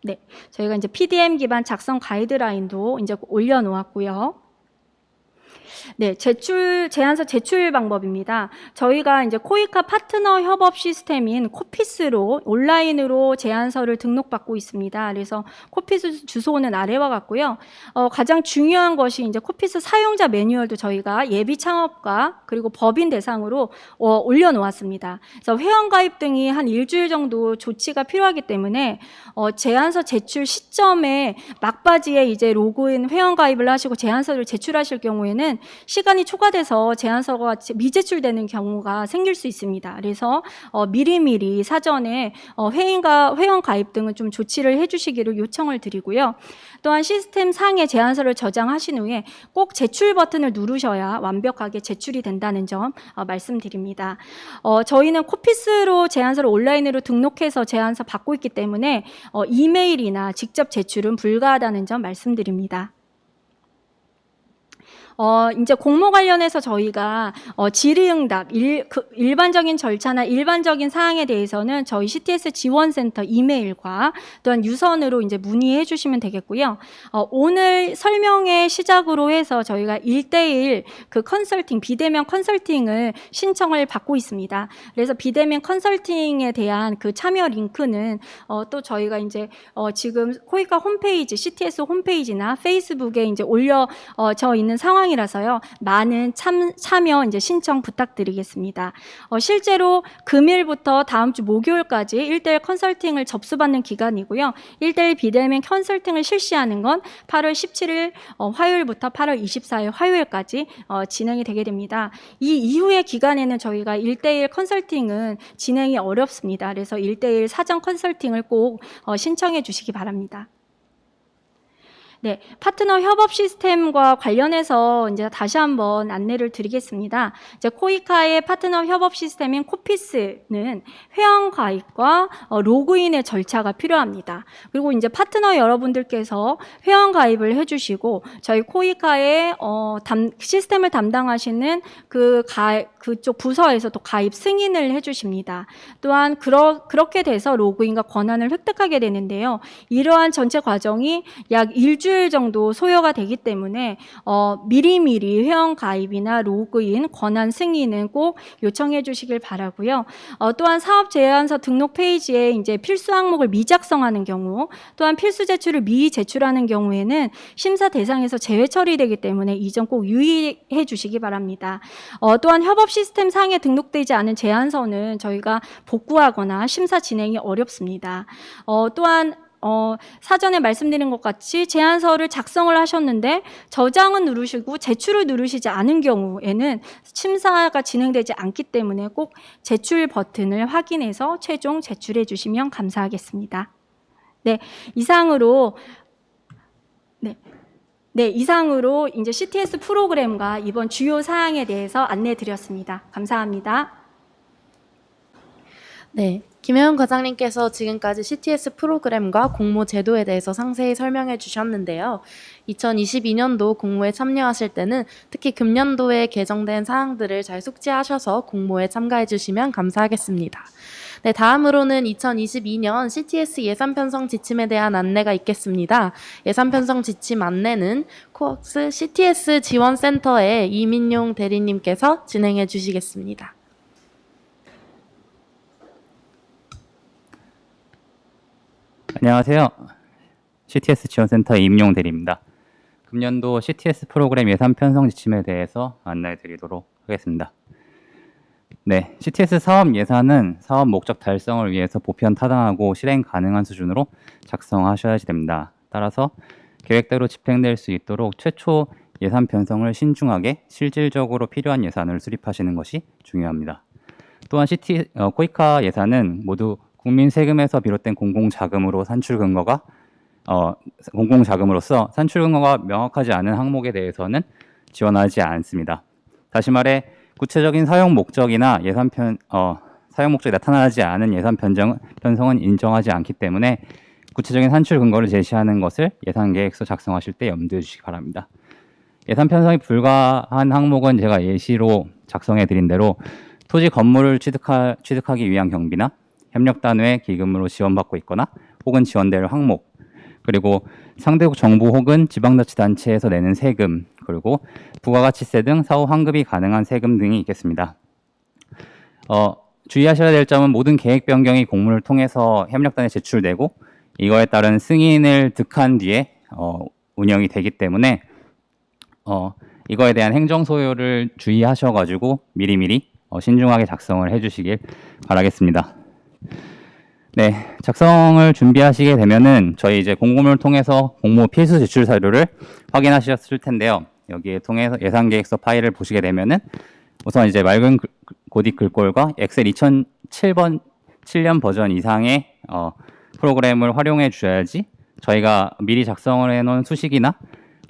네, 저희가 이제 PDM 기반 작성 가이드라인도 이제 올려놓았고요. 네, 제안서 제출 방법입니다. 저희가 이제 코이카 파트너 협업 시스템인 코피스로 온라인으로 제안서를 등록받고 있습니다. 그래서 코피스 주소는 아래와 같고요. 가장 중요한 것이 이제 코피스 사용자 매뉴얼도 저희가 예비 창업가 그리고 법인 대상으로 올려놓았습니다. 그래서 회원 가입 등이 한 일주일 정도 조치가 필요하기 때문에 제안서 제출 시점에 막바지에 이제 로그인 회원 가입을 하시고 제안서를 제출하실 경우에는 경우에는 시간이 초과돼서 제안서가 미제출되는 경우가 생길 수 있습니다. 그래서 미리미리 사전에 회원 가입 등은 좀 조치를 해주시기를 요청을 드리고요. 또한 시스템 상에 제안서를 저장하신 후에 꼭 제출 버튼을 누르셔야 완벽하게 제출이 된다는 점 말씀드립니다. 저희는 코피스로 제안서를 온라인으로 등록해서 제안서 받고 있기 때문에 이메일이나 직접 제출은 불가하다는 점 말씀드립니다. 이제 공모 관련해서 저희가 질의응답, 일반적인 절차나 일반적인 사항에 대해서는 저희 CTS 지원센터 이메일과 또한 유선으로 이제 문의해 주시면 되겠고요. 오늘 설명회 시작으로 해서 저희가 1대1 그 컨설팅, 비대면 컨설팅을 신청을 받고 있습니다. 그래서 비대면 컨설팅에 대한 그 참여 링크는 또 저희가 이제 지금 코이카 홈페이지, CTS 홈페이지나 페이스북에 이제 올려져 있는 상황 이라서요. 많은 참여 이제 신청 부탁드리겠습니다. 실제로 금일부터 다음 주 목요일까지 1대1 컨설팅을 접수받는 기간이고요. 1대1 비대면 컨설팅을 실시하는 건 8월 17일 화요일부터 8월 24일 화요일까지 진행이 되게 됩니다. 이 이후의 기간에는 저희가 1대1 컨설팅은 진행이 어렵습니다. 그래서 1대1 사전 컨설팅을 꼭 신청해 주시기 바랍니다. 네, 파트너 협업 시스템과 관련해서 이제 다시 한번 안내를 드리겠습니다. 이제 코이카의 파트너 협업 시스템인 코피스는 회원 가입과 로그인의 절차가 필요합니다. 그리고 이제 파트너 여러분들께서 회원 가입을 해주시고 저희 코이카의 시스템을 담당하시는 그쪽 부서에서 또 가입 승인을 해주십니다. 또한 그렇게 돼서 로그인과 권한을 획득하게 되는데요. 이러한 전체 과정이 약 일주일 정도 소요가 되기 때문에 미리미리 회원 가입이나 로그인, 권한 승인은 꼭 요청해 주시길 바라고요. 또한 사업 제안서 등록 페이지에 이제 필수 항목을 미작성하는 경우, 또한 필수 제출을 미제출하는 경우에는 심사 대상에서 제외 처리되기 때문에 이 점 꼭 유의해 주시기 바랍니다. 또한 협업 시스템 상에 등록되지 않은 제안서는 저희가 복구하거나 심사 진행이 어렵습니다. 또한 사전에 말씀드린 것 같이 제안서를 작성을 하셨는데 저장은 누르시고 제출을 누르시지 않은 경우에는 심사가 진행되지 않기 때문에 꼭 제출 버튼을 확인해서 최종 제출해 주시면 감사하겠습니다. 네, 이상으로 이제 CTS 프로그램과 이번 주요 사항에 대해서 안내해 드렸습니다. 감사합니다. 네, 김혜원 과장님께서 지금까지 CTS 프로그램과 공모 제도에 대해서 상세히 설명해 주셨는데요. 2022년도 공모에 참여하실 때는 특히 금년도에 개정된 사항들을 잘 숙지하셔서 공모에 참가해 주시면 감사하겠습니다. 네, 다음으로는 2022년 CTS 예산 편성 지침에 대한 안내가 있겠습니다. 예산 편성 지침 안내는 코엑스 CTS 지원센터의 이민용 대리님께서 진행해 주시겠습니다. 안녕하세요. CTS 지원센터 임용 대리입니다. 금년도 CTS 프로그램 예산 편성 지침에 대해서 안내해 드리도록 하겠습니다. 네, CTS 사업 예산은 사업 목적 달성을 위해서 보편 타당하고 실행 가능한 수준으로 작성하셔야 됩니다. 따라서 계획대로 집행될 수 있도록 최초 예산 편성을 신중하게 실질적으로 필요한 예산을 수립하시는 것이 중요합니다. 또한 코이카 예산은 모두 국민 세금에서 비롯된 공공자금으로서 산출 근거가 명확하지 않은 항목에 대해서는 지원하지 않습니다. 다시 말해 구체적인 사용 목적이나 사용 목적이 나타나지 않은 예산 편성은 인정하지 않기 때문에 구체적인 산출 근거를 제시하는 것을 예산 계획서 작성하실 때 염두해 주시기 바랍니다. 예산 편성이 불가한 항목은 제가 예시로 작성해 드린 대로 토지 건물을 취득하기 위한 경비나 협력단회 기금으로 지원받고 있거나 혹은 지원될 항목, 그리고 상대국 정부 혹은 지방자치단체에서 내는 세금, 그리고 부가가치세 등 사후 환급이 가능한 세금 등이 있겠습니다. 주의하셔야 될 점은 모든 계획 변경이 공문을 통해서 협력단에 제출되고 이거에 따른 승인을 득한 뒤에 운영이 되기 때문에 이거에 대한 행정 소요를 주의하셔가지고 미리미리 신중하게 작성을 해주시길 바라겠습니다. 네, 작성을 준비하시게 되면은 저희 이제 공고문을 통해서 공모 필수 제출 사료를 확인하셨을 텐데요. 여기에 통해서 예산계획서 파일을 보시게 되면은 우선 이제 맑은 고딕 글꼴과 엑셀 2007년 버전 이상의 프로그램을 활용해 주셔야지 저희가 미리 작성을 해놓은 수식이나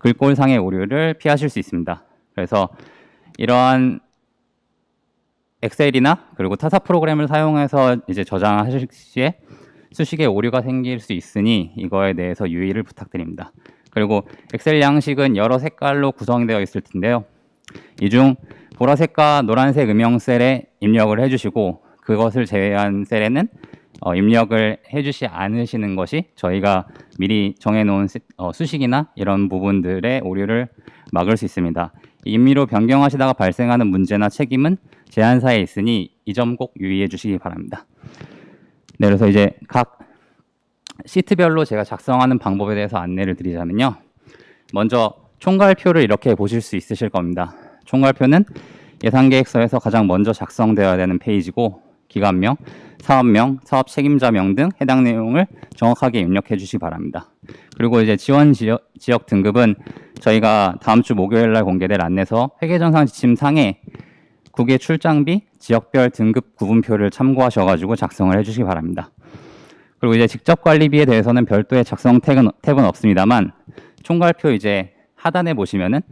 글꼴상의 오류를 피하실 수 있습니다. 그래서 이러한 엑셀이나 그리고 타사 프로그램을 사용해서 이제 저장하실 시에 수식에 오류가 생길 수 있으니 이거에 대해서 유의를 부탁드립니다. 그리고 엑셀 양식은 여러 색깔로 구성되어 있을 텐데요. 이 중 보라색과 노란색 음영 셀에 입력을 해주시고 그것을 제외한 셀에는 입력을 해주지 않으시는 것이 저희가 미리 정해놓은 수식이나 이런 부분들의 오류를 막을 수 있습니다. 임의로 변경하시다가 발생하는 문제나 책임은 제안사에 있으니 이 점 꼭 유의해 주시기 바랍니다. 네, 그래서 이제 각 시트별로 제가 작성하는 방법에 대해서 안내를 드리자면요. 먼저 총괄표를 이렇게 보실 수 있으실 겁니다. 총괄표는 예산계획서에서 가장 먼저 작성되어야 되는 페이지고 기관명, 사업명, 사업 책임자명 등 해당 내용을 정확하게 입력해 주시기 바랍니다. 그리고 이제 지원 지역 등급은 저희가 다음 주 목요일 날 공개될 안내서 회계정산 지침상에 국외 출장비, 지역별 등급 구분표를 참고하셔가지고 작성을 해주시기 바랍니다. 그리고 이제 직접 관리비에 대해서는 별도의 작성 탭은 없습니다만 총괄표 이제 하단에 보시면은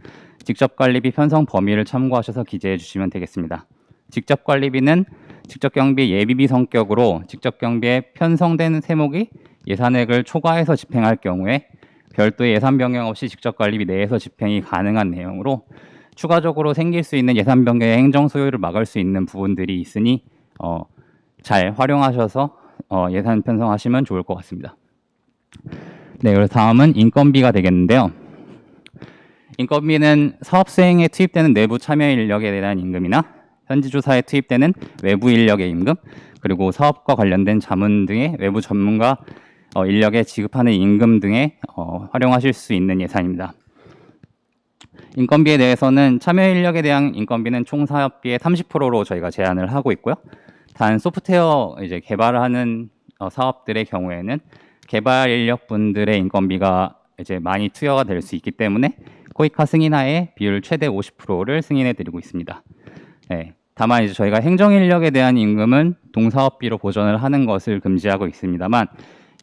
직접 관리비 편성 범위를 참고하셔서 기재해 주시면 되겠습니다. 직접 관리비는 직접 경비 예비비 성격으로 직접 경비에 편성된 세목이 예산액을 초과해서 집행할 경우에 별도의 예산 변경 없이 직접 관리비 내에서 집행이 가능한 내용으로 추가적으로 생길 수 있는 예산 변경의 행정 소요를 막을 수 있는 부분들이 있으니 잘 활용하셔서 예산 편성하시면 좋을 것 같습니다. 네, 그래서 다음은 인건비가 되겠는데요. 인건비는 사업 수행에 투입되는 내부 참여 인력에 대한 임금이나 현지 조사에 투입되는 외부 인력의 임금, 그리고 사업과 관련된 자문 등의 외부 전문가 인력에 지급하는 임금 등에 활용하실 수 있는 예산입니다. 인건비에 대해서는 참여 인력에 대한 인건비는 총 사업비의 30%로 저희가 제한을 하고 있고요. 단 소프트웨어 이제 개발을 하는 사업들의 경우에는 개발 인력분들의 인건비가 이제 많이 투여가 될 수 있기 때문에 코이카 승인하에 비율 최대 50%를 승인해 드리고 있습니다. 네. 다만 이제 저희가 행정 인력에 대한 임금은 동사업비로 보전을 하는 것을 금지하고 있습니다만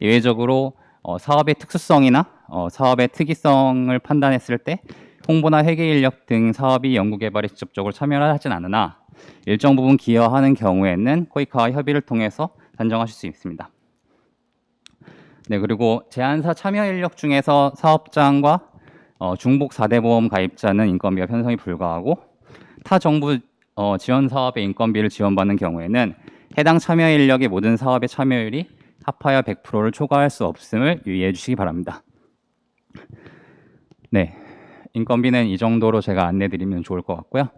예외적으로 사업의 특수성이나 사업의 특이성을 판단했을 때 홍보나 회계 인력 등 사업이 연구 개발에 직접적으로 참여를 하진 않으나 일정 부분 기여하는 경우에는 코이카와 협의를 통해서 산정하실 수 있습니다. 네, 그리고 제안사 참여 인력 중에서 사업장과 중복 4대 보험 가입자는 인건비가 편성이 불가하고 타 정부 지원 사업의 인건비를 지원받는 경우에는 해당 참여 인력의 모든 사업의 참여율이 합하여 100%를 초과할 수 없음을 유의해 주시기 바랍니다. 네, 인건비는 이 정도로 제가 안내 드리면 좋을 것 같고요.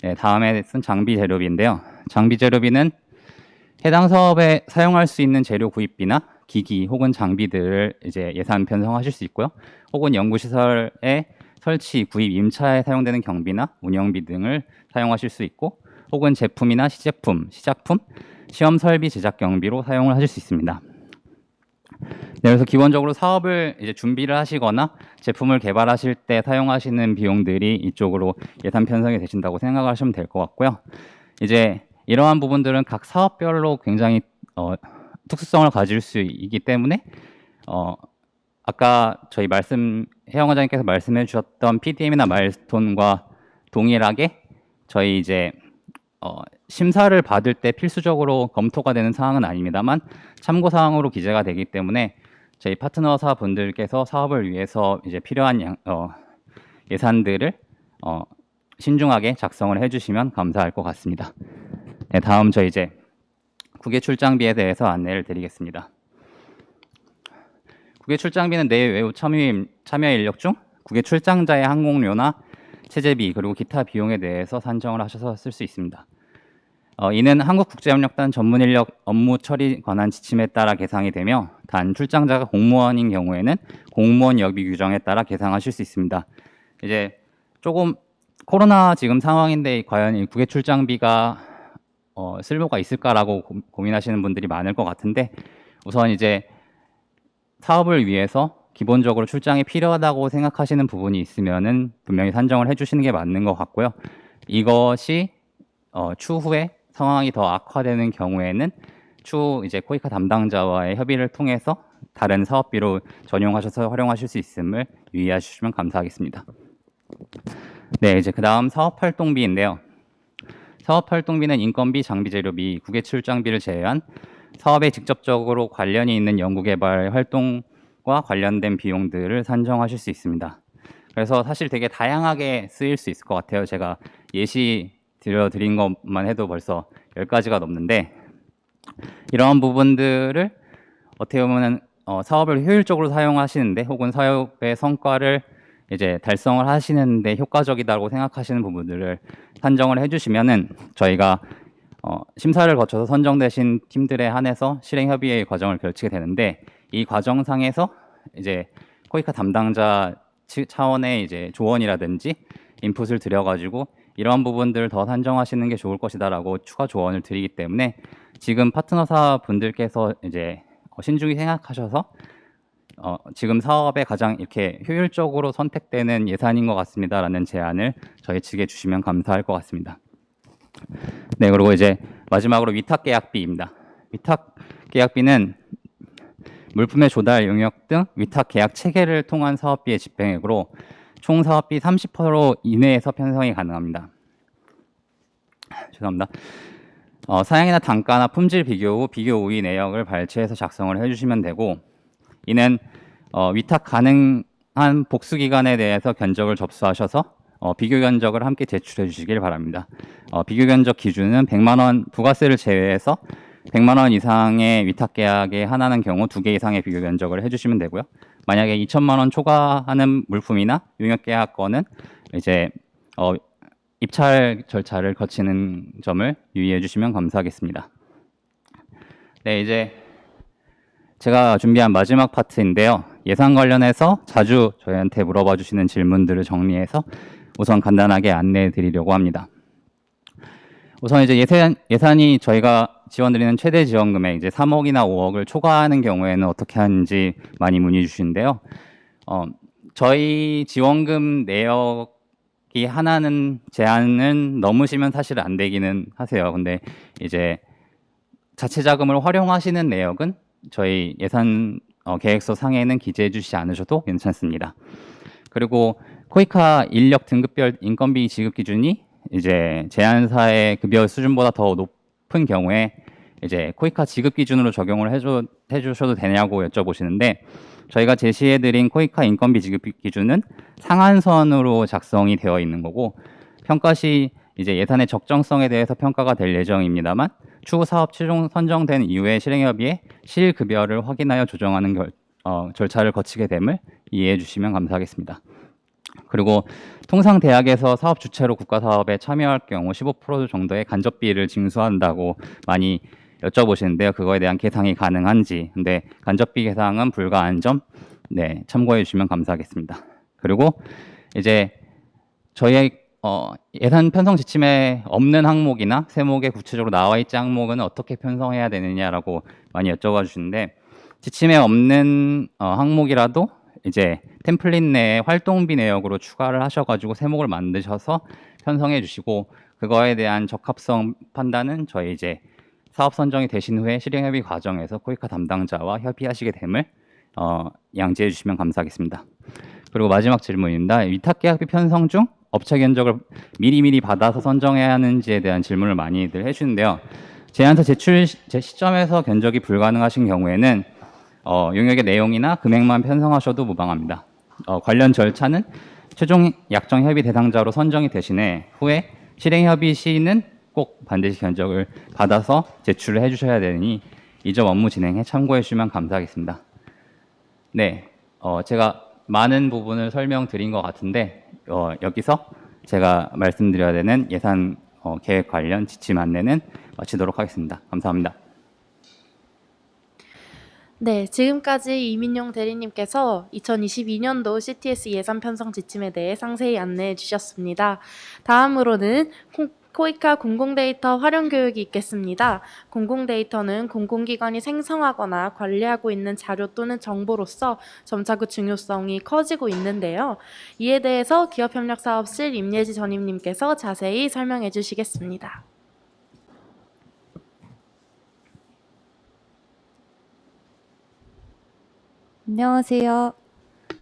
네, 다음에 쓴 장비 재료비인데요. 장비 재료비는 해당 사업에 사용할 수 있는 재료 구입비나 기기 혹은 장비들을 이제 예산 편성하실 수 있고요. 혹은 연구시설의 설치, 구입, 임차에 사용되는 경비나 운영비 등을 사용하실 수 있고 혹은 제품이나 시제품, 시작품, 시험 설비 제작 경비로 사용을 하실 수 있습니다. 네, 그래서 기본적으로 사업을 이제 준비를 하시거나 제품을 개발하실 때 사용하시는 비용들이 이쪽으로 예산 편성이 되신다고 생각하시면 될 것 같고요. 이제 이러한 부분들은 각 사업별로 굉장히 특수성을 가질 수 있기 때문에 아까 저희 혜영 원장님께서 말씀해 주셨던 PDM이나 마일스톤과 동일하게 저희 이제 심사를 받을 때 필수적으로 검토가 되는 사항은 아닙니다만 참고 사항으로 기재가 되기 때문에 저희 파트너사 분들께서 사업을 위해서 이제 필요한 예산들을 신중하게 작성을 해주시면 감사할 것 같습니다. 네, 다음 저희 이제 국외 출장비에 대해서 안내를 드리겠습니다. 국외 출장비는 내외 참여 인력 중 국외 출장자의 항공료나 체재비 그리고 기타 비용에 대해서 산정을 하셔서 쓸 수 있습니다. 이는 한국국제협력단 전문 인력 업무 처리 관한 지침에 따라 계상이 되며 단 출장자가 공무원인 경우에는 공무원 여비 규정에 따라 계상하실 수 있습니다. 이제 조금 코로나 지금 상황인데 과연 이 국외 출장비가 쓸모가 있을까라고 고민하시는 분들이 많을 것 같은데 우선 이제 사업을 위해서 기본적으로 출장이 필요하다고 생각하시는 부분이 있으면은 분명히 산정을 해주시는 게 맞는 것 같고요. 이것이 추후에 상황이 더 악화되는 경우에는 추후 이제 코이카 담당자와의 협의를 통해서 다른 사업비로 전용하셔서 활용하실 수 있음을 유의하시면 감사하겠습니다. 네, 이제 그 다음 사업활동비인데요. 사업활동비는 인건비, 장비재료비, 국외 출장비를 제외한 사업에 직접적으로 관련이 있는 연구개발 활동과 관련된 비용들을 산정하실 수 있습니다. 그래서 사실 되게 다양하게 쓰일 수 있을 것 같아요. 제가 예시 드린 것만 해도 벌써 10가지가 넘는데 이러한 부분들을 어떻게 보면 사업을 효율적으로 사용하시는데 혹은 사업의 성과를 이제 달성을 하시는데 효과적이다고 생각하시는 부분들을 산정을 해주시면은 저희가 심사를 거쳐서 선정되신 팀들에 한해서 실행 협의의 과정을 펼치게 되는데 이 과정상에서 이제 코이카 담당자 차원의 이제 조언이라든지 인풋을 드려가지고 이러한 부분들을 더 산정하시는 게 좋을 것이다라고 추가 조언을 드리기 때문에 지금 파트너사 분들께서 이제 신중히 생각하셔서 지금 사업에 가장 이렇게 효율적으로 선택되는 예산인 것 같습니다라는 제안을 저희 측에 주시면 감사할 것 같습니다. 네, 그리고 이제 마지막으로 위탁 계약비입니다. 위탁 계약비는 물품의 조달 용역 등 위탁 계약 체계를 통한 사업비의 집행액으로 총 사업비 30% 이내에서 편성이 가능합니다. 죄송합니다. 사양이나 단가나 품질 비교 후 비교 우위 내역을 발췌해서 작성을 해주시면 되고 이는 위탁 가능한 복수 기간에 대해서 견적을 접수하셔서 비교 견적을 함께 제출해 주시길 바랍니다. 비교 견적 기준은 100만 원 부가세를 제외해서 100만 원 이상의 위탁 계약에 한하는 경우 2개 이상의 비교 견적을 해주시면 되고요. 만약에 2천만 원 초과하는 물품이나 용역 계약권은 이제 입찰 절차를 거치는 점을 유의해 주시면 감사하겠습니다. 네, 이제 제가 준비한 마지막 파트인데요. 예산 관련해서 자주 저희한테 물어봐 주시는 질문들을 정리해서 우선 간단하게 안내해 드리려고 합니다. 우선 이제 예산이 저희가 지원드리는 최대 지원 금액 이제 3억이나 5억을 초과하는 경우에는 어떻게 하는지 많이 문의 주시는데요. 저희 지원금 내역이 하나는 제한은 넘으시면 사실 안 되기는 하세요. 근데 이제 자체 자금을 활용하시는 내역은 저희 예산 계획서 상에는 기재해 주시지 않으셔도 괜찮습니다. 그리고 코이카 인력 등급별 인건비 지급 기준이 이제 제안사의 급여 수준보다 더 높은 경우에 이제 코이카 지급 기준으로 적용을 해주셔도 되냐고 여쭤보시는데 저희가 제시해드린 코이카 인건비 지급 기준은 상한선으로 작성이 되어 있는 거고 평가 시 이제 예산의 적정성에 대해서 평가가 될 예정입니다만 추후 사업 최종 선정된 이후에 실행협의에 실급여를 확인하여 조정하는 절차를 거치게 됨을 이해해 주시면 감사하겠습니다. 그리고 통상 대학에서 사업 주체로 국가 사업에 참여할 경우 15% 정도의 간접비를 징수한다고 많이 여쭤보시는데요. 그거에 대한 계상이 가능한지, 근데 간접비 계상은 불가한 점 참고해 주시면 감사하겠습니다. 그리고 이제 저희의 예산 편성 지침에 없는 항목이나 세목에 구체적으로 나와 있지 항목은 어떻게 편성해야 되느냐라고 많이 여쭤봐 주시는데 지침에 없는 항목이라도 이제 템플릿 내에 활동비 내역으로 추가를 하셔가지고 세목을 만드셔서 편성해 주시고 그거에 대한 적합성 판단은 저희 이제 사업 선정이 되신 후에 실행협의 과정에서 코이카 담당자와 협의하시게 됨을 양지해 주시면 감사하겠습니다. 그리고 마지막 질문입니다. 위탁계약비 편성 중 업체 견적을 미리미리 받아서 선정해야 하는지에 대한 질문을 많이들 해주는데요. 제안서 제출 시점에서 견적이 불가능하신 경우에는 용역의 내용이나 금액만 편성하셔도 무방합니다. 관련 절차는 최종 약정 협의 대상자로 선정이 되시네 후에 실행 협의 시는 꼭 반드시 견적을 받아서 제출을 해주셔야 되니 이 점 업무 진행에 참고해 주시면 감사하겠습니다. 네, 제가 많은 부분을 설명드린 것 같은데 여기서 제가 말씀드려야 되는 예산 계획 관련 지침 안내는 마치도록 하겠습니다. 감사합니다. 네, 지금까지 이민용 대리님께서 2022년도 CTS 예산 편성 지침에 대해 상세히 안내해 주셨습니다. 다음으로는 코이카 공공데이터 활용 교육이 있겠습니다. 공공데이터는 공공기관이 생성하거나 관리하고 있는 자료 또는 정보로서 점차 그 중요성이 커지고 있는데요. 이에 대해서 기업협력사업실 임예지 전임님께서 자세히 설명해 주시겠습니다. 안녕하세요.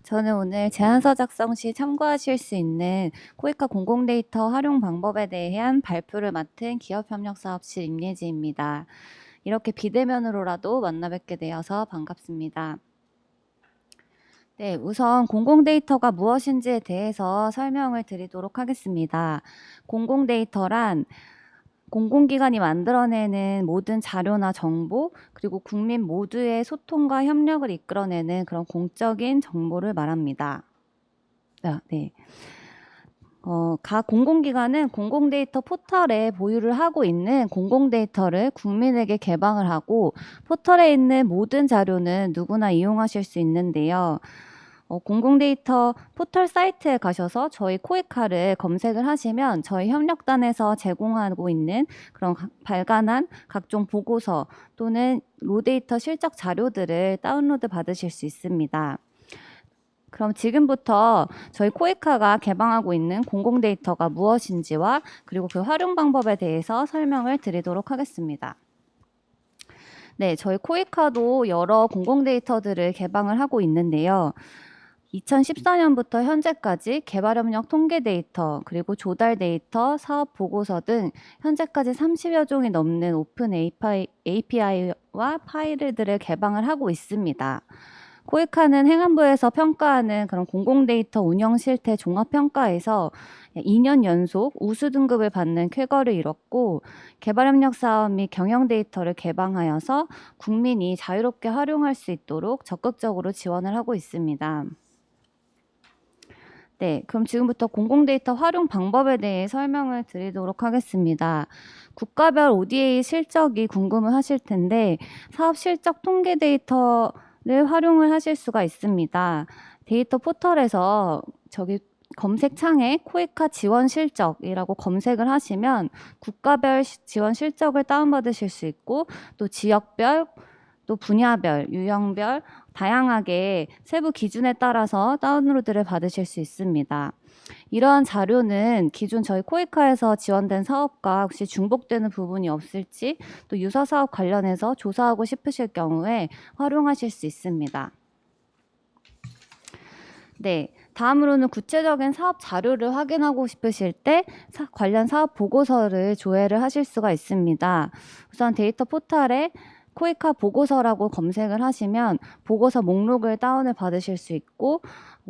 저는 오늘 제안서 작성 시 참고하실 수 있는 코이카 공공데이터 활용 방법에 대한 발표를 맡은 기업협력사업실 임예지입니다. 이렇게 비대면으로라도 만나 뵙게 되어서 반갑습니다. 네, 우선 공공데이터가 무엇인지에 대해서 설명을 드리도록 하겠습니다. 공공데이터란 공공기관이 만들어내는 모든 자료나 정보, 그리고 국민 모두의 소통과 협력을 이끌어내는 그런 공적인 정보를 말합니다. 네. 각 공공기관은 공공데이터 포털에 보유를 하고 있는 공공데이터를 국민에게 개방을 하고 포털에 있는 모든 자료는 누구나 이용하실 수 있는데요. 공공데이터 포털 사이트에 가셔서 저희 코이카를 검색을 하시면 저희 협력단에서 제공하고 있는 그런 발간한 각종 보고서 또는 로데이터 실적 자료들을 다운로드 받으실 수 있습니다. 그럼 지금부터 저희 코이카가 개방하고 있는 공공데이터가 무엇인지와 그리고 그 활용 방법에 대해서 설명을 드리도록 하겠습니다. 네, 저희 코이카도 여러 공공데이터들을 개방을 하고 있는데요. 2014년부터 현재까지 개발협력 통계 데이터, 그리고 조달 데이터, 사업 보고서 등 현재까지 30여 종이 넘는 오픈 API와 파일들을 개방을 하고 있습니다. 코이카는 행안부에서 평가하는 그런 공공데이터 운영 실태 종합평가에서 2년 연속 우수 등급을 받는 쾌거를 이뤘고 개발협력 사업 및 경영 데이터를 개방하여서 국민이 자유롭게 활용할 수 있도록 적극적으로 지원을 하고 있습니다. 네, 그럼 지금부터 공공데이터 활용 방법에 대해 설명을 드리도록 하겠습니다. 국가별 ODA 실적이 궁금해 하실 텐데 사업 실적 통계 데이터를 활용을 하실 수가 있습니다. 데이터 포털에서 저기 검색창에 코이카 지원 실적이라고 검색을 하시면 국가별 지원 실적을 다운받으실 수 있고 또 지역별, 또 분야별, 유형별 다양하게 세부 기준에 따라서 다운로드를 받으실 수 있습니다. 이러한 자료는 기존 저희 코이카에서 지원된 사업과 혹시 중복되는 부분이 없을지 또 유사 사업 관련해서 조사하고 싶으실 경우에 활용하실 수 있습니다. 네, 다음으로는 구체적인 사업 자료를 확인하고 싶으실 때 관련 사업 보고서를 조회를 하실 수가 있습니다. 우선 데이터 포털에 코이카 보고서라고 검색을 하시면 보고서 목록을 다운을 받으실 수 있고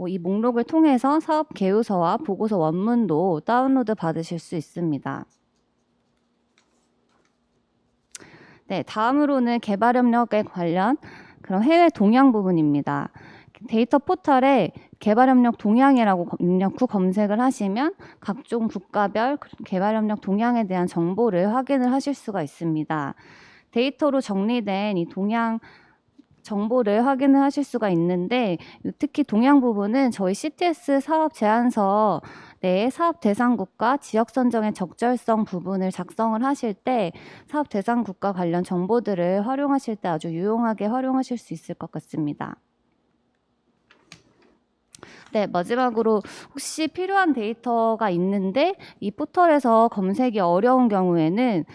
이 목록을 통해서 사업 개요서와 보고서 원문도 다운로드 받으실 수 있습니다. 네, 다음으로는 개발협력에 관련 그런 해외 동향 부분입니다. 데이터 포털에 개발협력 동향이라고 입력 후 검색을 하시면 각종 국가별 개발협력 동향에 대한 정보를 확인을 하실 수가 있습니다. 데이터로 정리된 이 동향 정보를 확인을 하실 수가 있는데 특히 동향 부분은 저희 CTS 사업 제안서 내 사업 대상국과 지역 선정의 적절성 부분을 작성을 하실 때 사업 대상국과 관련 정보들을 활용하실 때 아주 유용하게 활용하실 수 있을 것 같습니다. 네, 마지막으로 혹시 필요한 데이터가 있는데 이 포털에서 검색이 어려운 경우에는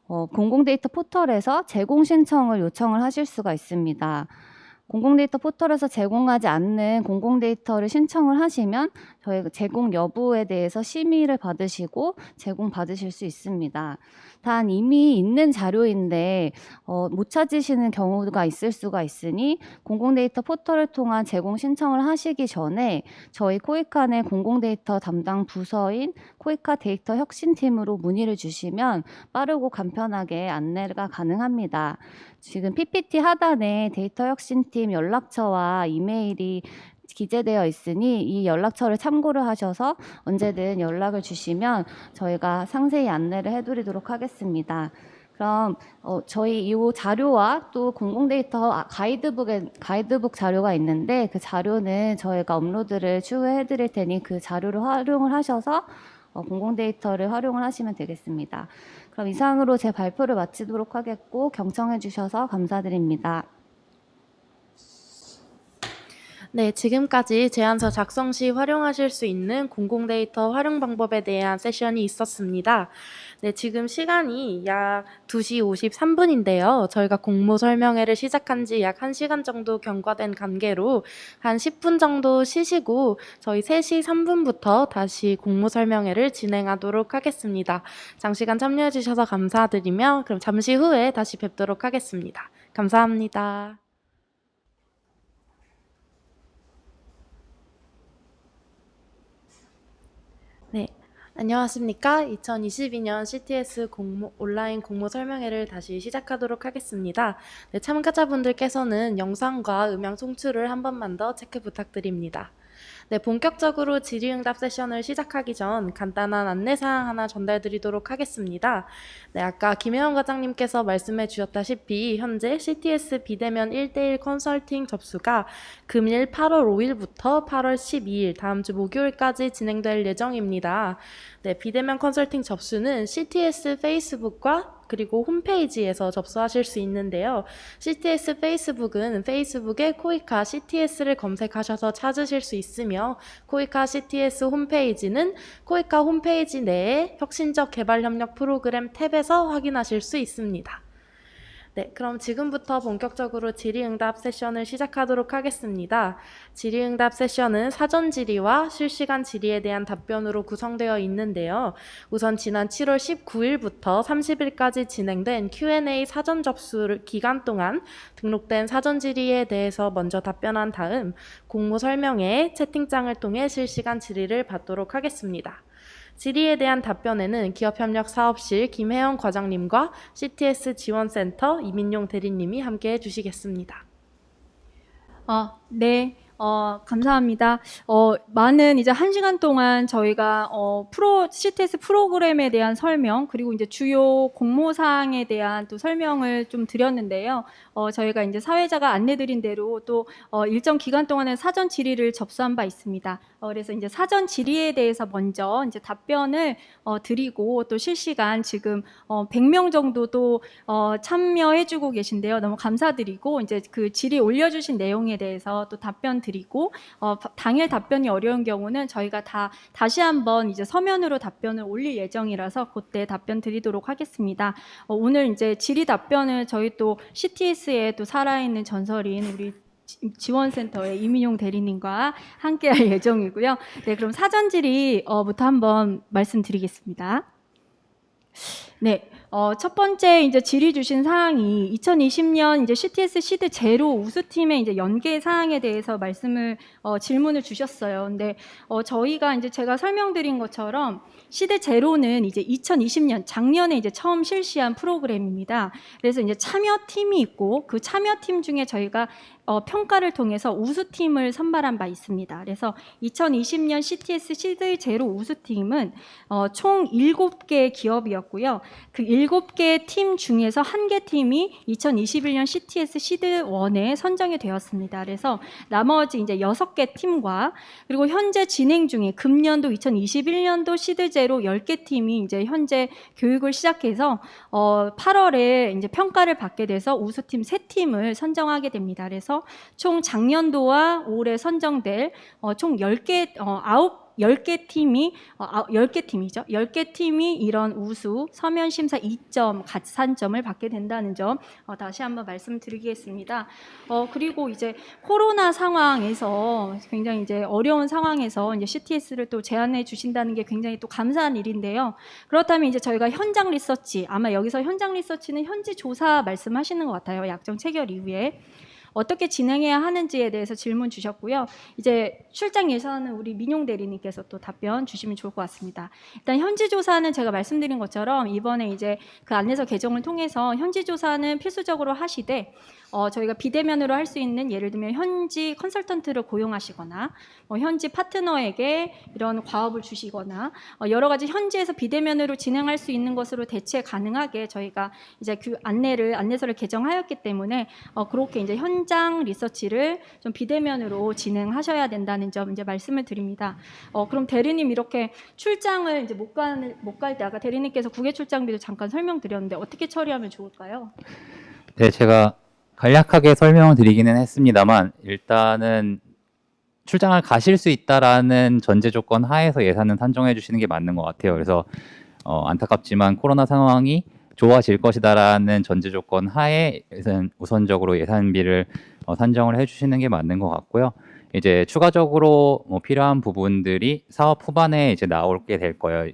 공공데이터 포털에서 제공 신청을 요청을 하실 수가 있습니다. 공공데이터 포털에서 제공하지 않는 공공데이터를 신청을 하시면 저희 제공 여부에 대해서 심의를 받으시고 제공받으실 수 있습니다. 단 이미 있는 자료인데 못 찾으시는 경우가 있을 수가 있으니 공공데이터 포털을 통한 제공 신청을 하시기 전에 저희 코이카 내 공공데이터 담당 부서인 코이카 데이터 혁신팀으로 문의를 주시면 빠르고 간편하게 안내가 가능합니다. 지금 PPT 하단에 데이터 혁신팀 연락처와 이메일이 기재되어 있으니 이 연락처를 참고를 하셔서 언제든 연락을 주시면 저희가 상세히 안내를 해드리도록 하겠습니다. 그럼 저희 이 자료와 또 공공데이터 가이드북 자료가 있는데 그 자료는 저희가 업로드를 추후에 해드릴 테니 그 자료를 활용을 하셔서 공공 데이터를 활용을 하시면 되겠습니다. 그럼 이상으로 제 발표를 마치도록 하겠고 경청해 주셔서 감사드립니다. 네, 지금까지 제안서 작성 시 활용하실 수 있는 공공 데이터 활용 방법에 대한 세션이 있었습니다. 네, 지금 시간이 약 2시 53분인데요. 저희가 공모 설명회를 시작한 지 약 1시간 정도 경과된 관계로 한 10분 정도 쉬시고 저희 3시 3분부터 다시 공모 설명회를 진행하도록 하겠습니다. 장시간 참여해 주셔서 감사드리며 그럼 잠시 후에 다시 뵙도록 하겠습니다. 감사합니다. 네, 안녕하십니까. 2022년 CTS 온라인 공모 설명회를 다시 시작하도록 하겠습니다. 네, 참가자분들께서는 영상과 음향 송출을 한 번만 더 체크 부탁드립니다. 네, 본격적으로 질의응답 세션을 시작하기 전 간단한 안내사항 하나 전달드리도록 하겠습니다. 네, 아까 김혜원 과장님께서 말씀해 주셨다시피 현재 CTS 비대면 1대1 컨설팅 접수가 금일 8월 5일부터 8월 12일 다음 주 목요일까지 진행될 예정입니다. 네, 비대면 컨설팅 접수는 CTS 페이스북과 그리고 홈페이지에서 접수하실 수 있는데요. CTS 페이스북은 페이스북에 코이카 CTS를 검색하셔서 찾으실 수 있으며 코이카 CTS 홈페이지는 코이카 홈페이지 내에 혁신적 개발협력 프로그램 탭에서 확인하실 수 있습니다. 네, 그럼 지금부터 본격적으로 질의응답 세션을 시작하도록 하겠습니다. 질의응답 세션은 사전 질의와 실시간 질의에 대한 답변으로 구성되어 있는데요. 우선 지난 7월 19일부터 30일까지 진행된 Q&A 사전 접수 기간 동안 등록된 사전 질의에 대해서 먼저 답변한 다음 공모 설명회 채팅창을 통해 실시간 질의를 받도록 하겠습니다. 질의에 대한 답변에는 기업협력사업실 김혜영 과장님과 CTS 지원센터 이민용 대리님이 함께해 주시겠습니다. 네. 감사합니다. 많은 이제 1시간 동안 저희가 CTS 프로그램에 대한 설명 그리고 이제 주요 공모 사항에 대한 또 설명을 좀 드렸는데요. 저희가 이제 사회자가 안내드린 대로 또 일정 기간 동안에 사전 질의를 접수한 바 있습니다. 그래서 이제 사전 질의에 대해서 먼저 이제 답변을 드리고 또 실시간 지금 100명 정도 또 참여해주고 계신데요. 너무 감사드리고 이제 그 질의 올려주신 내용에 대해서 또 답변 드리고 당일 답변이 어려운 경우는 저희가 다시 한번 이제 서면으로 답변을 올릴 예정이라서 그때 답변 드리도록 하겠습니다. 오늘 이제 질의 답변을 저희 또 CTS에 또 살아있는 전설인 우리 지원센터의 이민용 대리님과 함께할 예정이고요. 네, 그럼 사전 질의부터 한번 말씀드리겠습니다. 네, 첫 번째 이제 질의 주신 사항이 2020년 이제 CTS 시드 제로 우수팀의 이제 연계 사항에 대해서 질문을 주셨어요. 근데 저희가 이제 제가 설명드린 것처럼 시드 제로는 이제 2020년 작년에 이제 처음 실시한 프로그램입니다. 그래서 이제 참여팀이 있고 그 참여팀 중에 저희가 평가를 통해서 우수팀을 선발한 바 있습니다. 그래서 2020년 CTS 시드 제로 우수팀은 총 7개 기업이었고요. 그 7개 팀 중에서 1개 팀이 2021년 CTS 시드 1에 선정이 되었습니다. 그래서 나머지 이제 6개 팀과 그리고 현재 진행 중에 금년도 2021년도 시드 제로 10개 팀이 이제 현재 교육을 시작해서 8월에 이제 평가를 받게 돼서 우수팀 3팀을 선정하게 됩니다. 그래서 총 작년도와 올해 선정될 총 10개 팀이죠. 10개 팀이 이런 우수 서면 심사 2점 가산점을 받게 된다는 점 다시 한번 말씀드리겠습니다. 그리고 이제 코로나 상황에서 굉장히 이제 어려운 상황에서 이제 CTS를 또 제안해 주신다는 게 굉장히 또 감사한 일인데요. 그렇다면 이제 저희가 현장 리서치, 아마 여기서 현장 리서치는 현지 조사 말씀하시는 것 같아요. 약정 체결 이후에. 어떻게 진행해야 하는지에 대해서 질문 주셨고요. 이제 출장 예산은 우리 민용 대리님께서 또 답변 주시면 좋을 것 같습니다. 일단 현지 조사는 제가 말씀드린 것처럼 이번에 이제 그 안내서 개정을 통해서 현지 조사는 필수적으로 하시되 저희가 비대면으로 할 수 있는 예를 들면 현지 컨설턴트를 고용하시거나 현지 파트너에게 이런 과업을 주시거나 여러 가지 현지에서 비대면으로 진행할 수 있는 것으로 대체 가능하게 저희가 이제 그 안내서를 개정하였기 때문에 그렇게 이제 현지 현장 리서치를 좀 비대면으로 진행하셔야 된다는 점 이제 말씀을 드립니다. 그럼 대리님 이렇게 출장을 이제 못 갈 때 아까 대리님께서 국외 출장비도 잠깐 설명드렸는데 어떻게 처리하면 좋을까요? 네, 제가 간략하게 설명을 드리기는 했습니다만 일단은 출장을 가실 수 있다라는 전제 조건 하에서 예산은 산정해 주시는 게 맞는 것 같아요. 그래서 안타깝지만 코로나 상황이 좋아질 것이다라는 전제 조건 하에 우선적으로 예산비를 산정을 해주시는 게 맞는 것 같고요. 이제 추가적으로 뭐 필요한 부분들이 사업 후반에 이제 나오게 될 거예요.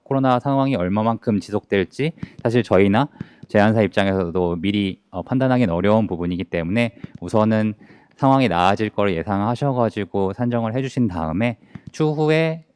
코로나 상황이 얼마만큼 지속될지 사실 저희나 제안사 입장에서도 미리 판단하기는 어려운 부분이기 때문에 우선은 상황이 나아질 거를 예상하셔가지고 산정을 해주신 다음에 추후에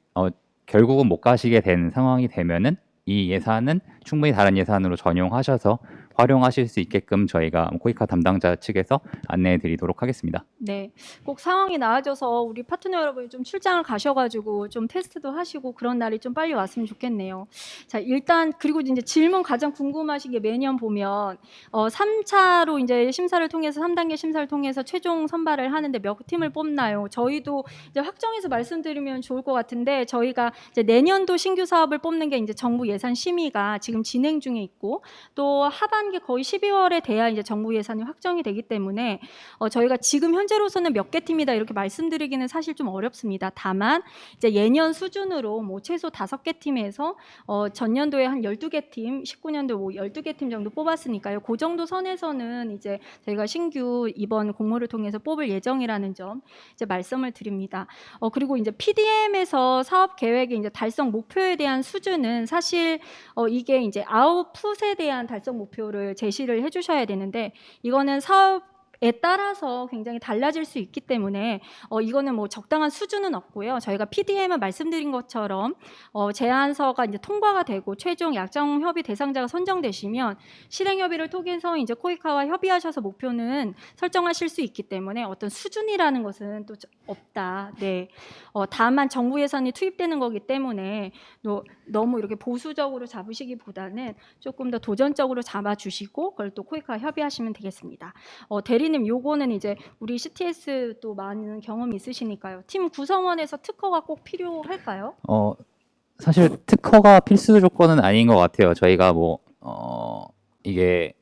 결국은 못 가시게 된 상황이 되면은 이 예산은 충분히 다른 예산으로 전용하셔서 활용하실 수 있게끔 저희가 코이카 담당자 측에서 안내해 드리도록 하겠습니다. 네, 꼭 상황이 나아져서 우리 파트너 여러분이 좀 출장을 가셔가지고 좀 테스트도 하시고 그런 날이 좀 빨리 왔으면 좋겠네요. 자, 일단 그리고 이제 질문 가장 궁금하신 게 매년 보면 3차로 이제 심사를 통해서 3단계 심사를 통해서 최종 선발을 하는데 몇 팀을 뽑나요? 저희도 이제 확정해서 말씀드리면 좋을 것 같은데 저희가 이제 내년도 신규 사업을 뽑는 게 이제 정부 예산 심의가 지금 진행 중에 있고 또 하반기 거의 12월에 돼야 이제 정부 예산이 확정이 되기 때문에 저희가 지금 현재로서는 몇 개 팀이다 이렇게 말씀드리기는 사실 좀 어렵습니다. 다만 이제 예년 수준으로 뭐 최소 5개 팀에서 전년도에 한 12개 팀, 19년도 뭐 12개 팀 정도 뽑았으니까요. 그 정도 선에서는 이제 저희가 신규 이번 공모를 통해서 뽑을 예정이라는 점 이제 말씀을 드립니다. 그리고 이제 PDM에서 사업 계획의 이제 달성 목표에 대한 수준은 사실 이게 이제 아웃풋에 대한 달성 목표를 제시를 해주셔야 되는데 이거는 사업에 따라서 굉장히 달라질 수 있기 때문에 이거는 뭐 적당한 수준은 없고요. 저희가 PDM은 말씀드린 것처럼 제안서가 이제 통과가 되고 최종 약정 협의 대상자가 선정되시면 실행 협의를 통해서 이제 코이카와 협의하셔서 목표는 설정하실 수 있기 때문에 어떤 수준이라는 것은 또 없다. 네. 다만 정부 예산이 투입되는 거기 때문에 너무 이렇게 보수적으로 잡으시기보다는 조금 더 도전적으로 잡아주시고 그걸 또 코이카와 협의하시면 되겠습니다. 대리님 요거는 이제 우리 CTS 또 많은 경험이 있으시니까요. 팀 구성원에서 특허가 꼭 필요할까요? 사실 특허가 필수 조건은 아닌 것 같아요. 저희가 뭐 이게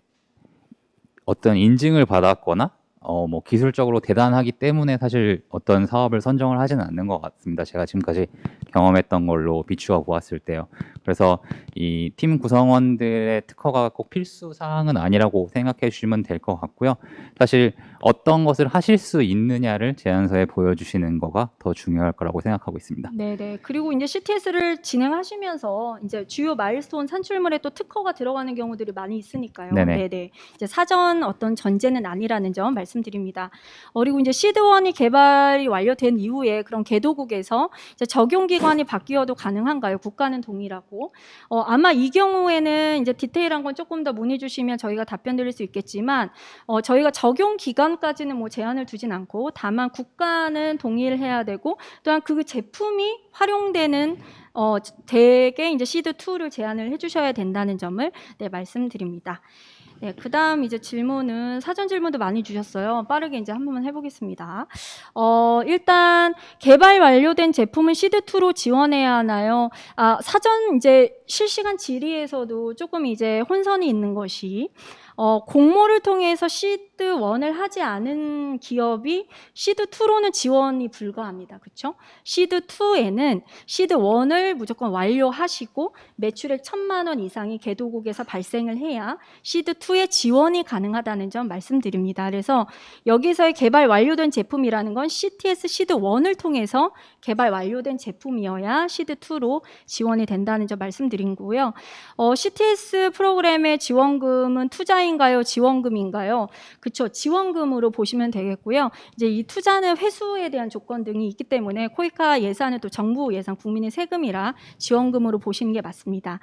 어떤 인증을 받았거나 뭐 기술적으로 대단하기 때문에 사실 어떤 사업을 선정을 하지는 않는 것 같습니다. 제가 지금까지 경험했던 걸로 비추어 보았을 때요. 그래서 이 팀 구성원들의 특허가 꼭 필수 사항은 아니라고 생각해 주시면 될 것 같고요. 사실 어떤 것을 하실 수 있느냐를 제안서에 보여주시는 거가 더 중요할 거라고 생각하고 있습니다. 네네. 그리고 이제 CTS를 진행하시면서 이제 주요 마일스톤 산출물에 또 특허가 들어가는 경우들이 많이 있으니까요. 네네. 네네. 이제 사전 어떤 전제는 아니라는 점 말씀드립니다. 그리고 이제 시드1이 개발이 완료된 이후에 그런 개도국에서 이제 적용 기관이 바뀌어도 가능한가요? 국가는 동일하고. 아마 이 경우에는 이제 디테일한 건 조금 더 문의 주시면 저희가 답변 드릴 수 있겠지만 저희가 적용 기간까지는 뭐 제한을 두진 않고 다만 국가는 동일해야 되고 또한 그 제품이 활용되는 대개 이제 시드2를 제안을 해주셔야 된다는 점을 네, 말씀드립니다. 네, 그다음 이제 질문은 사전 질문도 많이 주셨어요. 빠르게 이제 한 번만 해보겠습니다. 일단 개발 완료된 제품은 시드2로 지원해야 하나요? 사전 이제 실시간 질의에서도 조금 이제 혼선이 있는 것이 공모를 통해서 시드1을 하지 않은 기업이 시드2로는 지원이 불가합니다. 그렇죠? 시드2에는 시드1을 무조건 완료하시고 매출액 1,000만 원 이상이 개도국에서 발생을 해야 시드2에 지원이 가능하다는 점 말씀드립니다. 그래서 여기서의 개발 완료된 제품이라는 건 CTS 시드1을 통해서 개발 완료된 제품이어야 시드2로 지원이 된다는 점 말씀드린 거고요. CTS 프로그램의 지원금은 투자인가요? 지원금인가요? 그렇죠. 지원금으로 보시면 되겠고요. 이제 이 투자는 회수에 대한 조건 등이 있기 때문에 코이카 예산은 또 정부 예산, 국민의 세금이라 지원금으로 보시는 게 맞습니다.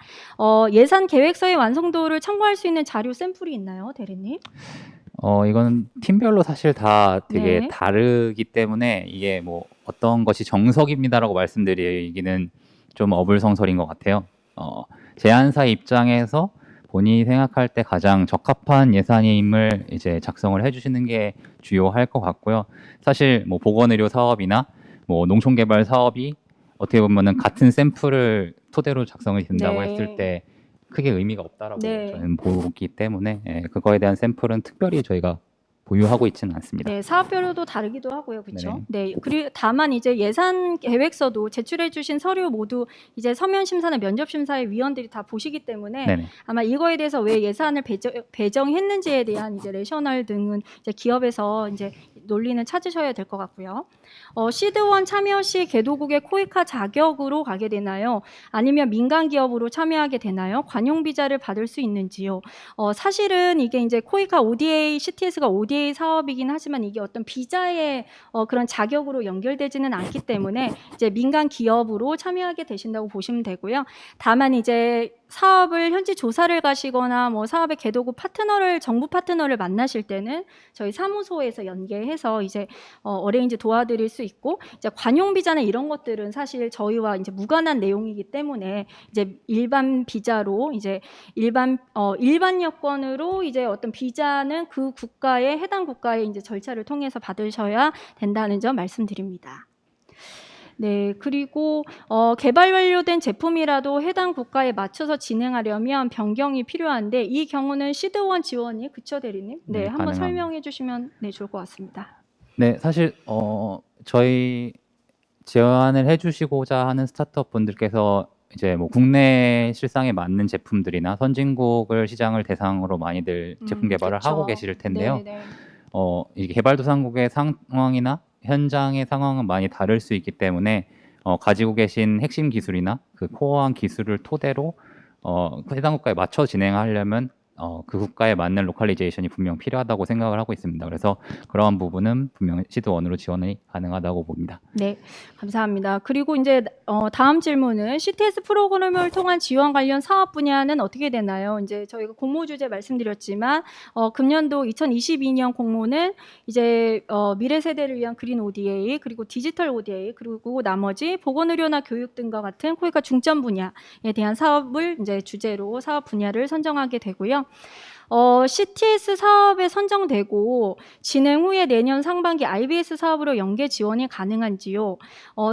예산 계획서의 완성도를 참고할 수 있는 자료 샘플이 있나요, 대리님? 이건 팀별로 사실 다 되게 네. 다르기 때문에 이게 뭐 어떤 것이 정석입니다라고 말씀드리기는 좀 어불성설인 것 같아요. 제안사 입장에서 본인이 생각할 때 가장 적합한 예산임을 이제 작성을 해주시는 게 주요할 것 같고요. 사실 뭐 보건의료 사업이나 뭐 농촌개발 사업이 어떻게 보면은 같은 샘플을 토대로 작성이 된다고 네. 했을 때 크게 의미가 없다라고 네. 저는 보기 때문에 그거에 대한 샘플은 특별히 저희가 보유하고 있지는 않습니다. 네, 사업별로도 다르기도 하고요, 그렇죠? 네네. 네, 그리고 다만 이제 예산 계획서도 제출해주신 서류 모두 이제 서면 심사나 면접 심사의 위원들이 다 보시기 때문에 네네. 아마 이거에 대해서 왜 예산을 배정했는지에 대한 이제 레셔널 등은 이제 기업에서 이제 논리는 찾으셔야 될 것 같고요. 시드원 참여 시 개도국의 코이카 자격으로 가게 되나요? 아니면 민간 기업으로 참여하게 되나요? 관용 비자를 받을 수 있는지요? 사실은 이게 이제 코이카 ODA, CTS가 ODA 사업이긴 하지만 이게 어떤 비자의 그런 자격으로 연결되지는 않기 때문에 이제 민간 기업으로 참여하게 되신다고 보시면 되고요. 다만 이제 사업을 현지 조사를 가시거나 뭐 사업의 개도국 정부 파트너를 만나실 때는 저희 사무소에서 연계해서 이제 어레인지 도와드릴 수 있고, 이제 관용 비자나 이런 것들은 사실 저희와 이제 무관한 내용이기 때문에 이제 일반 비자로 이제 일반 여권으로 이제 어떤 비자는 그 국가의 해당 국가의 이제 절차를 통해서 받으셔야 된다는 점 말씀드립니다. 네, 그리고 개발 완료된 제품이라도 해당 국가에 맞춰서 진행하려면 변경이 필요한데 이 경우는 시드1 지원이 그쵸 대리님? 네, 네, 한번 가능합니다. 설명해 주시면 네, 좋을 것 같습니다. 네, 사실 저희 제안을 해주시고자 하는 스타트업 분들께서 이제 뭐 국내 실상에 맞는 제품들이나 선진국을 시장을 대상으로 많이들 제품 개발을 그쵸. 하고 계실 텐데요. 네, 네. 이게 개발도상국의 상황이나 현장의 상황은 많이 다를 수 있기 때문에 가지고 계신 핵심 기술이나 그 코어한 기술을 토대로 해당 국가에 맞춰 진행하려면 그 국가에 맞는 로컬리제이션이 분명 필요하다고 생각을 하고 있습니다. 그래서 그러한 부분은 분명 시드1으로 지원이 가능하다고 봅니다. 네, 감사합니다. 그리고 이제 다음 질문은 CTS 프로그램을 통한 지원 관련 사업 분야는 어떻게 되나요? 이제 저희가 공모 주제 말씀드렸지만 금년도 2022년 공모는 이제 미래 세대를 위한 그린 ODA 그리고 디지털 ODA 그리고 나머지 보건의료나 교육 등과 같은 코이카 중점 분야에 대한 사업을 이제 주제로 사업 분야를 선정하게 되고요. CTS 사업에 선정되고 진행 후에 내년 상반기 IBS 사업으로 연계 지원이 가능한지요?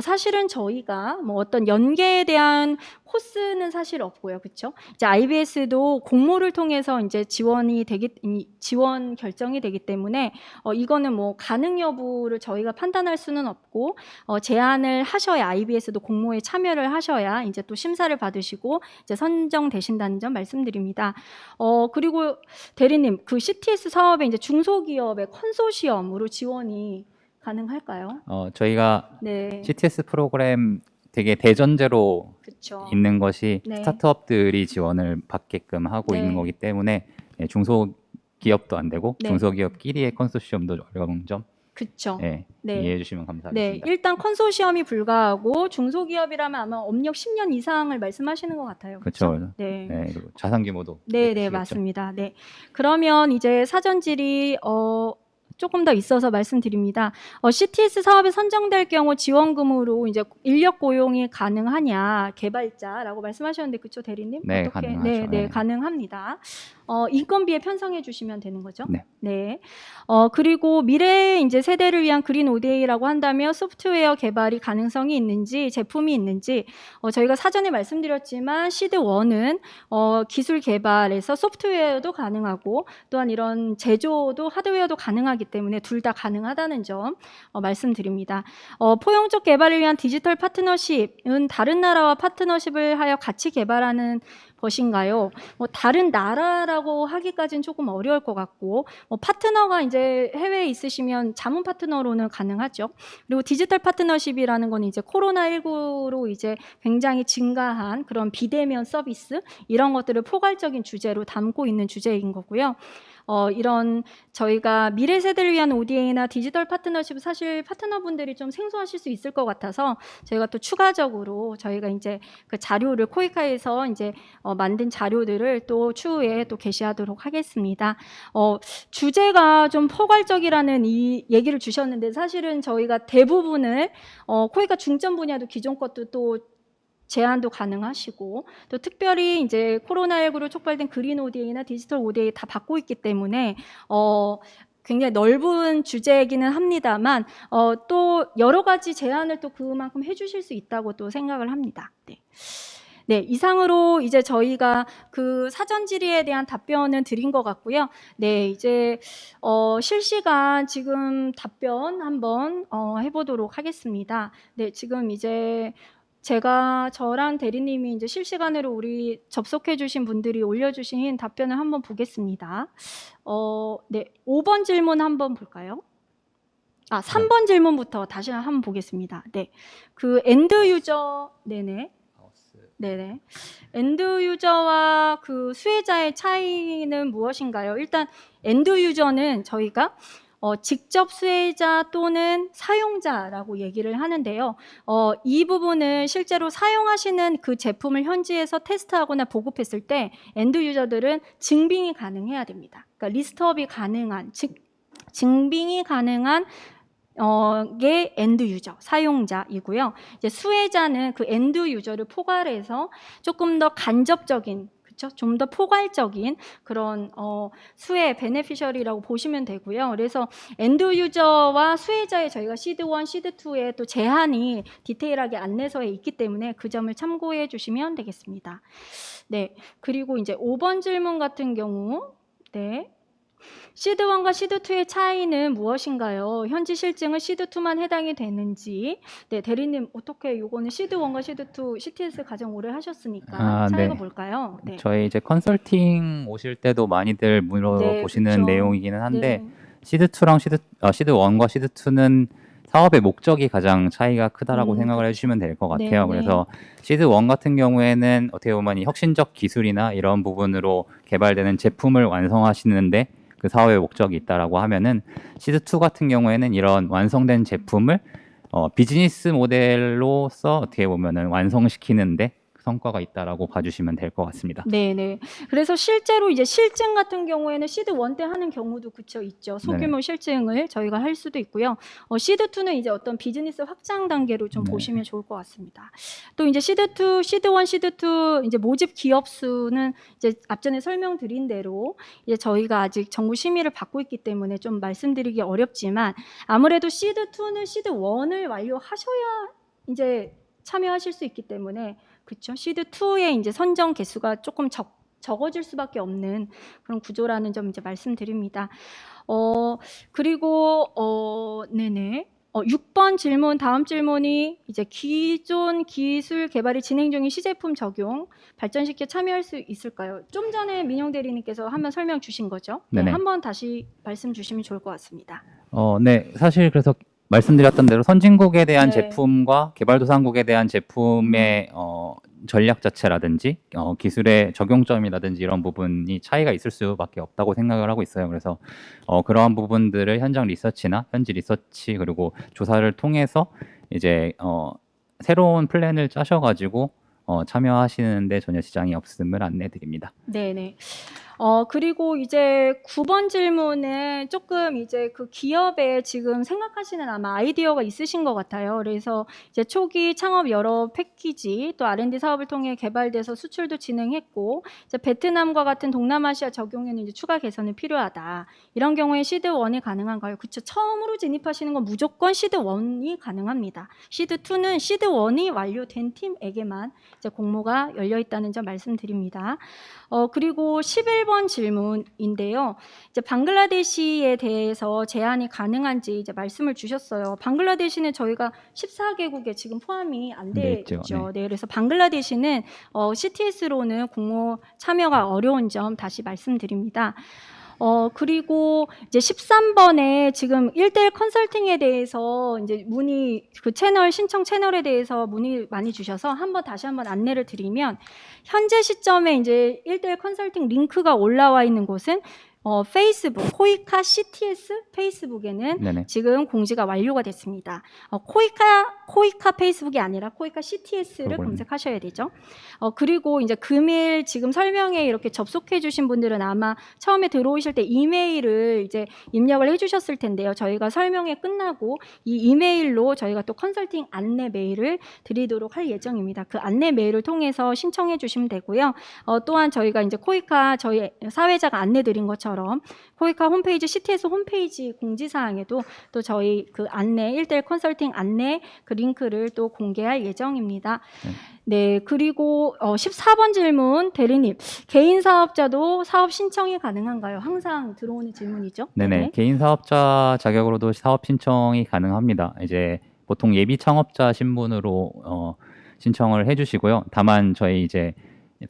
사실은 저희가 뭐 어떤 연계에 대한 코스는 사실 없고요, 그렇죠? 이제 IBS도 공모를 통해서 이제 지원 결정이 되기 때문에 이거는 뭐 가능 여부를 저희가 판단할 수는 없고 제안을 하셔야 IBS도 공모에 참여를 하셔야 이제 또 심사를 받으시고 이제 선정되신다는 점 말씀드립니다. 그리고 대리님, 그 CTS 사업에 이제 중소기업의 컨소시엄으로 지원이 가능할까요? 저희가 네, CTS 프로그램 되게 대전제로 그렇죠. 있는 것이 네. 스타트업들이 지원을 받게끔 하고 네. 있는 거기 때문에 중소기업도 안 되고 네. 중소기업끼리의 컨소시엄도 어려운 점 그렇죠. 네, 네. 이해해 주시면 감사하겠습니다. 네, 일단 컨소시엄이 불가하고 중소기업이라면 아마 업력 10년 이상을 말씀하시는 것 같아요. 그렇죠. 그렇죠? 네. 네, 그리고 자산 규모도 네, 네, 있으시겠죠? 맞습니다. 네. 그러면 이제 사전질이 조금 더 있어서 말씀드립니다. CTS 사업에 선정될 경우 지원금으로 이제 인력 고용이 가능하냐, 개발자라고 말씀하셨는데 그쵸, 대리님? 네, 어떻게? 가능하죠. 네, 네, 네. 가능합니다. 인건비에 편성해 주시면 되는 거죠. 네. 네. 그리고 미래 이제 세대를 위한 그린 ODA라고 한다면 소프트웨어 개발이 가능성이 있는지, 제품이 있는지, 저희가 사전에 말씀드렸지만 시드1은 기술 개발에서 소프트웨어도 가능하고 또한 이런 제조도 하드웨어도 가능하기 때문에 둘 다 가능하다는 점 말씀드립니다. 포용적 개발을 위한 디지털 파트너십은 다른 나라와 파트너십을 하여 같이 개발하는 것인가요? 다른 나라라고 하기까지는 조금 어려울 것 같고 파트너가 이제 해외에 있으시면 자문 파트너로는 가능하죠. 그리고 디지털 파트너십이라는 건 이제 코로나19로 이제 굉장히 증가한 그런 비대면 서비스 이런 것들을 포괄적인 주제로 담고 있는 주제인 거고요. 이런 저희가 미래 세대를 위한 ODA나 디지털 파트너십 사실 파트너분들이 좀 생소하실 수 있을 것 같아서 저희가 또 추가적으로 저희가 이제 그 자료를 코이카에서 이제 만든 자료들을 또 추후에 또 게시하도록 하겠습니다. 주제가 좀 포괄적이라는 이 얘기를 주셨는데 사실은 저희가 대부분을 코이카 중점 분야도 기존 것도 또 제한도 가능하시고 또 특별히 이제 코로나19로 촉발된 그린 ODA나 디지털 ODA 다 받고 있기 때문에 굉장히 넓은 주제이기는 합니다만 또 여러 가지 제안을 또 그만큼 해주실 수 있다고 또 생각을 합니다. 네. 네, 이상으로 이제 저희가 그 사전 질의에 대한 답변은 드린 것 같고요. 네, 이제 실시간 지금 답변 한번 해보도록 하겠습니다. 네, 지금 이제 저랑 대리님이 이제 실시간으로 우리 접속해주신 분들이 올려주신 답변을 한번 보겠습니다. 네, 5번 질문 한번 볼까요? 3번 질문부터 다시 한번 보겠습니다. 네, 그 엔드 유저, 네네. 엔드 유저와 그 수혜자의 차이는 무엇인가요? 일단 엔드 유저는 저희가 직접 수혜자 또는 사용자라고 얘기를 하는데요. 이 부분은 실제로 사용하시는 그 제품을 현지에서 테스트하거나 보급했을 때 엔드 유저들은 증빙이 가능해야 됩니다. 그러니까 리스트업이 가능한, 증빙이 가능한 게 엔드 유저, 사용자이고요. 이제 수혜자는 그 엔드 유저를 포괄해서 조금 더 간접적인, 그렇죠? 좀 더 포괄적인 그런 수혜 베네피셜이라고 보시면 되고요. 그래서 엔드 유저와 수혜자의 저희가 시드 1, 시드 2의 또 제한이 디테일하게 안내서에 있기 때문에 그 점을 참고해 주시면 되겠습니다. 네. 그리고 이제 5번 질문 같은 경우, 네. 시드 1과 시드 2의 차이는 무엇인가요? 현지 실증은 시드 2만 해당이 되는지. 네, 대리님 어떻게 요거는 시드 1과 시드 2 CTS 가장 오래 하셨으니까 차이가 네. 뭘까요? 네. 저희 이제 컨설팅 오실 때도 많이들 물어보시는 그쵸. 내용이기는 한데 네. 시드 2랑 시드 1과 시드 2는 사업의 목적이 가장 차이가 크다라고 생각을 해주시면 될 것 같아요. 네, 그래서 시드 1 같은 경우에는 어떻게 보면 이 혁신적 기술이나 이런 부분으로 개발되는 제품을 완성하시는데 그 사업의 목적이 있다라고 하면은 시드 2 같은 경우에는 이런 완성된 제품을 비즈니스 모델로서 어떻게 보면은 완성시키는데 성과가 있다라고 봐주시면 될 것 같습니다. 네네. 그래서 실제로 이제 실증 같은 경우에는 시드 1 때 하는 경우도 그쵸 있죠. 소규모 네네. 실증을 저희가 할 수도 있고요. 시드 2는 이제 어떤 비즈니스 확장 단계로 좀 네. 보시면 좋을 것 같습니다. 또 이제 시드 1, 시드 2 이제 모집 기업 수는 이제 앞전에 설명드린 대로 이제 저희가 아직 정부 심의를 받고 있기 때문에 좀 말씀드리기 어렵지만 아무래도 시드 2는 시드 1을 완료하셔야 이제 참여하실 수 있기 때문에 그렇죠. 시드 2의 이제 선정 개수가 조금 적어질 수밖에 없는 그런 구조라는 점 이제 말씀드립니다. 그리고 네네. 6번 질문, 다음 질문이 이제 기존 기술 개발이 진행 중인 시제품 적용 발전시켜 참여할 수 있을까요? 좀 전에 민영 대리님께서 한번 설명 주신 거죠. 네, 네네. 한번 다시 말씀 주시면 좋을 것 같습니다. 네, 사실 그래서 말씀드렸던 대로 선진국에 대한 네. 제품과 개발도상국에 대한 제품의 전략 자체라든지 기술의 적용점이라든지 이런 부분이 차이가 있을 수밖에 없다고 생각을 하고 있어요. 그래서 그러한 부분들을 현장 리서치나 현지 리서치 그리고 조사를 통해서 이제 새로운 플랜을 짜셔가지고 참여하시는데 전혀 지장이 없음을 안내드립니다. 네네. 그리고 이제 9번 질문은 조금 이제 그 기업에 지금 생각하시는 아마 아이디어가 있으신 것 같아요. 그래서 이제 초기 창업 여러 패키지 또 R&D 사업을 통해 개발돼서 수출도 진행했고 이제 베트남과 같은 동남아시아 적용에는 이제 추가 개선이 필요하다. 이런 경우에 시드 1이 가능한가요? 그렇죠. 처음으로 진입하시는 건 무조건 시드 1이 가능합니다. 시드 2는 시드 1이 완료된 팀에게만 이제 공모가 열려 있다는 점 말씀드립니다. 그리고 11번 질문인데요. 이제 방글라데시에 대해서 제한이 가능한지 이제 말씀을 주셨어요. 방글라데시는 저희가 14개국에 지금 포함이 안 네, 돼 있죠. 있죠. 네, 그래서 방글라데시는 CTS로는 공모 참여가 어려운 점 다시 말씀드립니다. 그리고 이제 13번에 지금 1대1 컨설팅에 대해서 이제 문의, 그 채널, 신청 채널에 대해서 문의 많이 주셔서 다시 한번 안내를 드리면, 현재 시점에 이제 1대1 컨설팅 링크가 올라와 있는 곳은 페이스북 코이카 CTS 페이스북에는 네네. 지금 공지가 완료가 됐습니다. 코이카 페이스북이 아니라 코이카 CTS를 그거는. 검색하셔야 되죠. 그리고 이제 금일 지금 설명에 이렇게 접속해 주신 분들은 아마 처음에 들어오실 때 이메일을 이제 입력을 해 주셨을 텐데요. 저희가 설명회 끝나고 이 이메일로 저희가 또 컨설팅 안내 메일을 드리도록 할 예정입니다. 그 안내 메일을 통해서 신청해 주시면 되고요. 또한 저희가 이제 코이카 저희 사회자가 안내 드린 것처럼 코이카 홈페이지 CTS 홈페이지 공지사항에도 또 저희 그 안내 1대1 컨설팅 안내 그 링크를 또 공개할 예정입니다. 네, 그리고 14번 질문 대리님, 개인 사업자도 사업 신청이 가능한가요? 항상 들어오는 질문이죠. 네네. 개인 사업자 자격으로도 사업 신청이 가능합니다. 이제 보통 예비 창업자 신분으로 신청을 해주시고요. 다만 저희 이제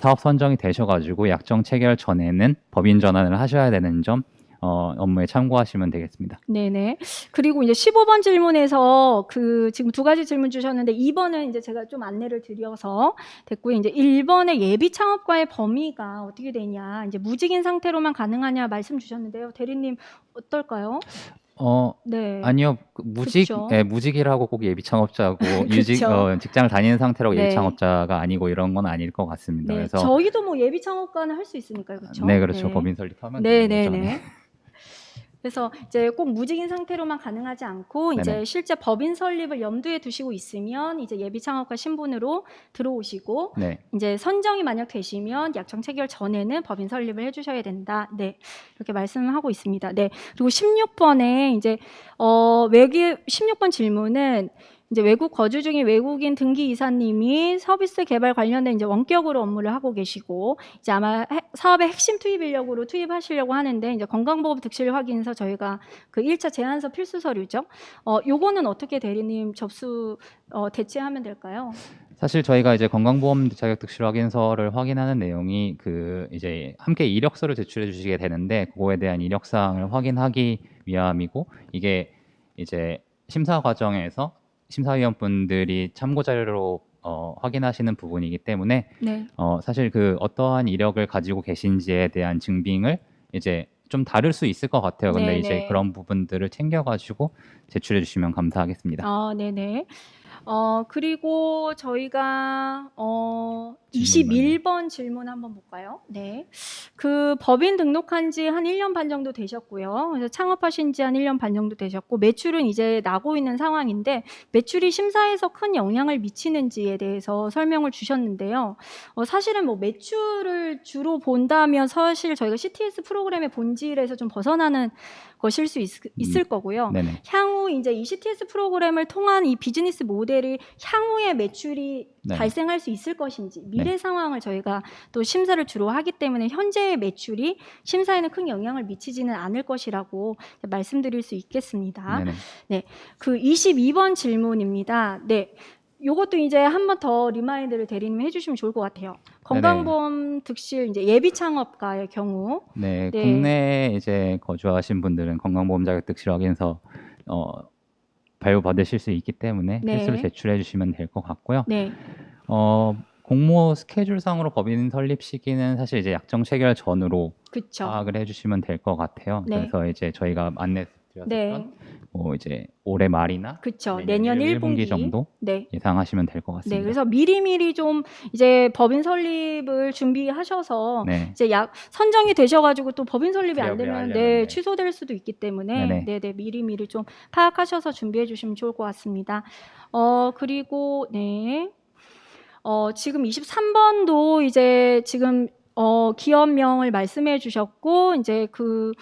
사업 선정이 되셔가지고 약정 체결 전에는 법인 전환을 하셔야 되는 점 업무에 참고하시면 되겠습니다. 네네. 그리고 이제 15번 질문에서 그 지금 두 가지 질문 주셨는데 2번은 이제 제가 좀 안내를 드려서 됐고요. 이제 1번의 예비 창업가의 범위가 어떻게 되냐, 이제 무직인 상태로만 가능하냐 말씀 주셨는데요. 대리님 어떨까요? 네. 아니요. 그쵸. 무직이라고 꼭 예비 창업자고 그쵸. 직장을 다니는 상태라고 네. 예비 창업자가 아니고 이런 건 아닐 것 같습니다. 네. 그래서 저희도 뭐 예비 창업가는 할 수 있으니까요. 그렇죠? 네, 그렇죠. 법인 설립하면 네, 되는 네, 거죠. 네. 그래서 이제 꼭 무직인 상태로만 가능하지 않고 이제 네네. 실제 법인 설립을 염두에 두시고 있으면 이제 예비 창업가 신분으로 들어오시고 네. 이제 선정이 만약 되시면 약정 체결 전에는 법인 설립을 해주셔야 된다. 네, 이렇게 말씀하고 있습니다. 네, 그리고 16번에 이제 16번 질문은 이제 외국 거주 중인 외국인 등기 이사님이 서비스 개발 관련된 이제 원격으로 업무를 하고 계시고 이제 아마 사업의 핵심 투입 인력으로 투입하시려고 하는데 이제 건강보험 득실 확인서 저희가 그 1차 제안서 필수 서류죠. 요거는 어떻게 대리님 대체하면 될까요? 사실 저희가 이제 건강보험 자격 득실 확인서를 확인하는 내용이 그 이제 함께 이력서를 제출해 주시게 되는데 그거에 대한 이력사항을 확인하기 위함이고 이게 이제 심사 과정에서 심사위원분들이 참고 자료로 확인하시는 부분이기 때문에 네. 사실 그 어떠한 이력을 가지고 계신지에 대한 증빙을 이제 좀 다를 수 있을 것 같아요. 근데 네네. 이제 그런 부분들을 챙겨가지고 제출해 주시면 감사하겠습니다. 네네. 그리고 저희가 질문 21번 질문 한번 볼까요? 네. 그 법인 등록한 지 한 1년 반 정도 되셨고요. 그래서 창업하신 지 한 1년 반 정도 되셨고 매출은 이제 나고 있는 상황인데 매출이 심사에서 큰 영향을 미치는지에 대해서 설명을 주셨는데요. 사실은 뭐 매출을 주로 본다면 사실 저희가 CTS 프로그램의 본질에서 좀 벗어나는 것일 수 있을 거고요. 네네. 향후 이제 이 CTS 프로그램을 통한 이 비즈니스 모델이 향후에 매출이 네. 발생할 수 있을 것인지 미래 네. 상황을 저희가 또 심사를 주로 하기 때문에 현재의 매출이 심사에는 큰 영향을 미치지는 않을 것이라고 말씀드릴 수 있겠습니다. 네네. 그 22번 질문입니다. 네. 요것도 이제 한 번 더 리마인드를 대리님 해주시면 좋을 것 같아요. 건강보험 득실 이제 예비 창업가의 경우. 네, 네. 국내에 이제 거주하신 분들은 건강보험 자격 득실 확인서 발부받으실 수 있기 때문에 네. 필수로 제출해 주시면 될 것 같고요. 네. 공모 스케줄상으로 법인 설립 시기는 사실 이제 약정 체결 전으로 그쵸. 파악을 해주시면 될 것 같아요. 네. 그래서 이제 저희가 안내드렸던 네. 이제 올해 말이나 그쵸. 내년 1분기 정도 네. 예상하시면 될 것 네, 같습니다. 그래서 미리미리 좀 이제 법인 설립을 준비하셔서 네. 이제 선정이 되셔가지고 또 법인 설립이 안 기업이 되면 하려면, 네, 네. 취소될 수도 있기 때문에 네네. 네, 미리미리 좀 파악하셔서 준비해 주시면 좋을 것 같습니다. 그리고 네. 지금 23번도 이제 지금 기업명을 말씀해 주셨고 이제 그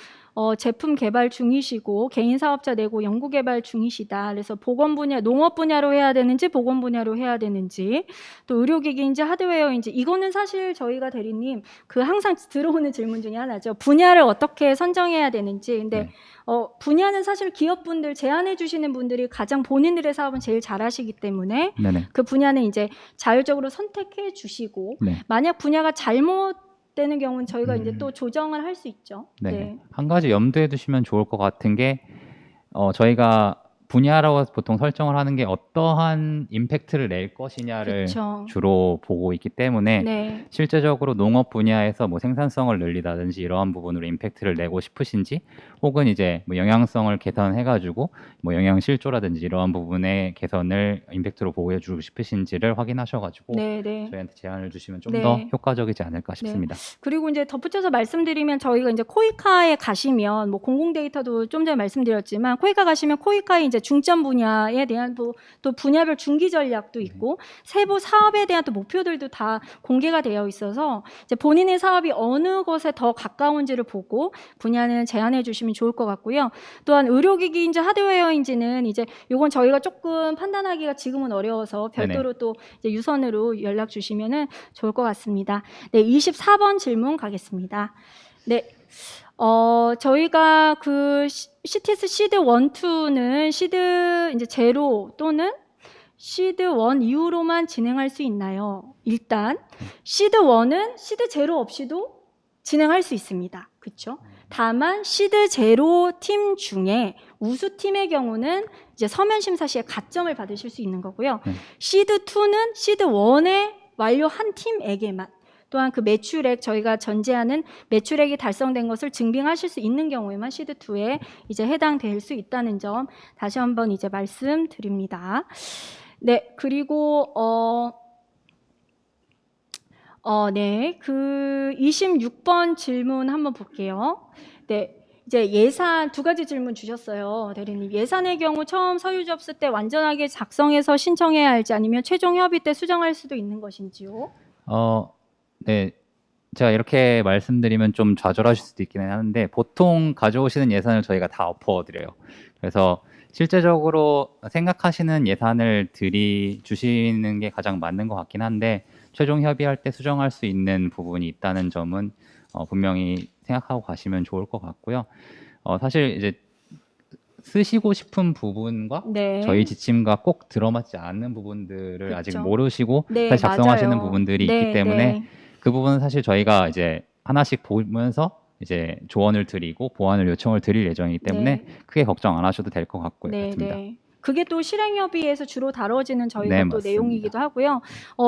제품 개발 중이시고 개인 사업자 내고 연구 개발 중이시다. 그래서 보건 분야, 농업 분야로 해야 되는지 보건 분야로 해야 되는지 또 의료기기인지 하드웨어인지 이거는 사실 저희가 대리님 그 항상 들어오는 질문 중에 하나죠. 분야를 어떻게 선정해야 되는지. 근데 네. 분야는 사실 기업분들 제안해 주시는 분들이 가장 본인들의 사업은 제일 잘하시기 때문에 네네. 그 분야는 이제 자율적으로 선택해 주시고 네. 만약 분야가 잘못되는 경우는 저희가 이제 또 조정을 할 수 있죠. 네. 네. 한 가지 염두에 두시면 좋을 것 같은 게 저희가 분야라고 보통 설정을 하는 게 어떠한 임팩트를 낼 것이냐를 그쵸. 주로 보고 있기 때문에 네. 실제적으로 농업 분야에서 뭐 생산성을 늘리다든지 이러한 부분으로 임팩트를 내고 싶으신지, 혹은 이제 뭐 영양성을 개선해가지고 뭐 영양 실조라든지 이러한 부분의 개선을 임팩트로 보여주고 싶으신지를 확인하셔가지고 네, 네. 저희한테 제안을 주시면 좀 네. 더 효과적이지 않을까 싶습니다. 그리고 이제 덧붙여서 말씀드리면 저희가 이제 코이카에 가시면 뭐 공공 데이터도 좀 전에 말씀드렸지만 코이카 가시면 코이카의 이제 중점 분야에 대한 또 분야별 중기 전략도 있고 세부 사업에 대한 또 목표들도 다 공개가 되어 있어서 이제 본인의 사업이 어느 것에 더 가까운지를 보고 분야는 제안해 주시면 좋을 것 같고요. 또한 의료기기인지 하드웨어인지는 이제 요건 저희가 조금 판단하기가 지금은 어려워서 별도로 또 이제 유선으로 연락 주시면은 좋을 것 같습니다. 네, 24번 질문 가겠습니다. 네. 저희가 그 CTS 시드 1, 2는 시드 이제 제로 또는 시드 1 이후로만 진행할 수 있나요? 일단 시드 1은 시드 제로 없이도 진행할 수 있습니다. 그렇죠? 다만 시드 제로 팀 중에 우수 팀의 경우는 이제 서면 심사 시에 가점을 받으실 수 있는 거고요. 시드 2는 시드 1에 완료한 팀에게만, 또한 그 매출액, 저희가 전제하는 매출액이 달성된 것을 증빙하실 수 있는 경우에만 시드 2에 이제 해당될 수 있다는 점 다시 한번 이제 말씀드립니다. 네, 그리고 네, 그 26번 질문 한번 볼게요. 네. 이제 예산 두 가지 질문 주셨어요, 대리님. 예산의 경우 처음 서류 접수 때 완전하게 작성해서 신청해야 할지 아니면 최종 협의 때 수정할 수도 있는 것인지요? 네, 제가 이렇게 말씀드리면 좀 좌절하실 수도 있기는 하는데 보통 가져오시는 예산을 저희가 다 엎어드려요. 그래서 실제적으로 생각하시는 예산을 주시는 게 가장 맞는 것 같긴 한데 최종 협의할 때 수정할 수 있는 부분이 있다는 점은 분명히 생각하고 가시면 좋을 것 같고요. 사실 이제 쓰시고 싶은 부분과 네. 저희 지침과 꼭 들어맞지 않는 부분들을 아직 그쵸. 모르시고 네, 사실 작성하시는 맞아요. 부분들이 네, 있기 때문에 네. 그 부분은 사실 저희가 이제 하나씩 보면서 이제 조언을 드리고 보완을 요청을 드릴 예정이기 때문에 크게 걱정 안 하셔도 될 것 같고요. 네, 같습니다. 네. 그게 또 실행협의에서 주로 다뤄지는 저희가 네, 또 맞습니다. 내용이기도 하고요.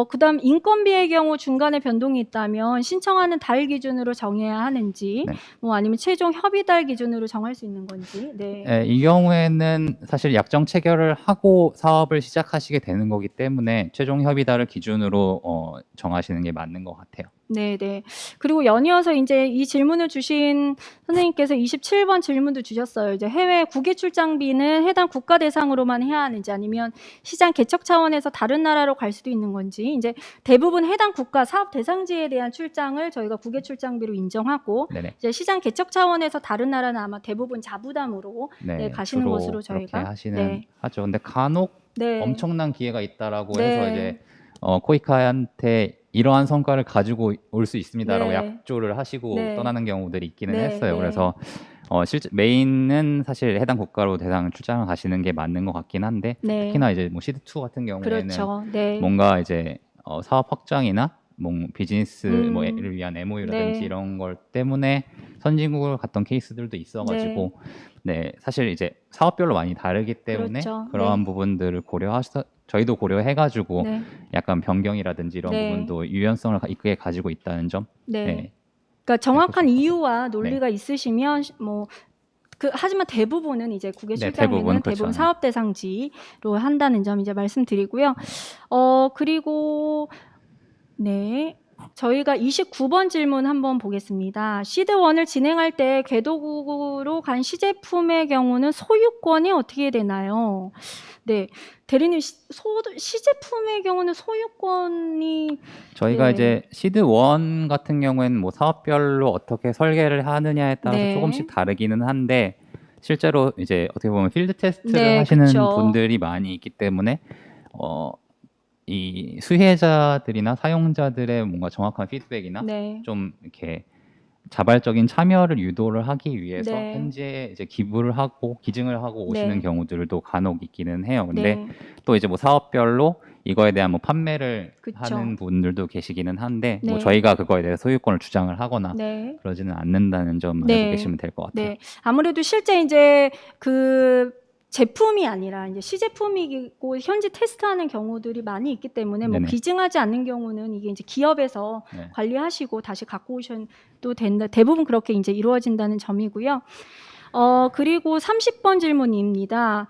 그다음 인건비의 경우 중간에 변동이 있다면 신청하는 달 기준으로 정해야 하는지, 네. 뭐 아니면 최종 협의달 기준으로 정할 수 있는 건지. 네. 네, 이 경우에는 사실 약정 체결을 하고 사업을 시작하시게 되는 거기 때문에 최종 협의달을 기준으로 정하시는 게 맞는 것 같아요. 네, 네. 그리고 연이어서 이제 이 질문을 주신 선생님께서 27번 질문도 주셨어요. 이제 해외 국외 출장비는 해당 국가 대상으로만 해야 하는지 아니면 시장 개척 차원에서 다른 나라로 갈 수도 있는 건지. 이제 대부분 해당 국가 사업 대상지에 대한 출장을 저희가 국외 출장비로 인정하고 네네. 이제 시장 개척 차원에서 다른 나라는 아마 대부분 자부담으로 네, 가시는 주로 것으로 저희가 그렇게 하죠. 근데 간혹 네. 엄청난 기회가 있다라고 네. 해서 이제 코이카한테 이러한 성과를 가지고 올 수 있습니다라고 네. 약조를 하시고 네. 떠나는 경우들이 있기는 네, 했어요. 네. 그래서 실제 메인은 사실 해당 국가로 대상 출장을 가시는 게 맞는 것 같긴 한데 네. 특히나 이제 뭐 시드 2 같은 경우에는 그렇죠. 네. 뭔가 이제 사업 확장이나 뭐 비즈니스 뭐를 위한 MOU라든지 네. 이런 걸 때문에 선진국을 갔던 케이스들도 있어가지고 네, 사실 이제 사업별로 많이 다르기 때문에 그렇죠. 그러한 네. 부분들을 저희도 고려해가지고 네. 약간 변경이라든지 이런 네. 부분도 유연성을 있게 가지고 있다는 점. 네. 네. 그러니까 정확한 그렇죠. 이유와 논리가 있으시면 하지만 대부분은 이제 국외 네, 출장에는 대부분 대부분 그렇죠. 사업 대상지로 한다는 점 이제 말씀드리고요. 그리고 네. 저희가 29번 질문 한번 보겠습니다. 시드 1을 진행할 때 궤도국으로 간 시제품의 경우는 소유권이 어떻게 되나요? 네. 대리님 시제품의 경우는 소유권이 저희가 네. 이제 시드 1 같은 경우에는 뭐 사업별로 어떻게 설계를 하느냐에 따라서 네. 조금씩 다르기는 한데 실제로 이제 어떻게 보면 필드 테스트를 네, 하시는 그쵸. 분들이 많이 있기 때문에 이 수혜자들이나 사용자들의 뭔가 정확한 피드백이나 네. 좀 이렇게 자발적인 참여를 유도를 하기 위해서 네. 현재 이제 기부를 하고 기증을 하고 오시는 네. 경우들도 간혹 있기는 해요. 근데 네. 또 이제 뭐 사업별로 이거에 대한 뭐 판매를 그쵸. 하는 분들도 계시기는 한데 뭐 네. 저희가 그거에 대해서 소유권을 주장을 하거나 네. 그러지는 않는다는 점 네. 알고 계시면 될 것 같아요. 네. 아무래도 실제 이제 그 제품이 아니라 이제 시제품이고 현재 테스트하는 경우들이 많이 있기 때문에 뭐 네네. 비증하지 않는 경우는 이게 이제 기업에서 네. 관리하시고 다시 갖고 오셔도 된다. 대부분 그렇게 이제 이루어진다는 점이고요. 그리고 30번 질문입니다.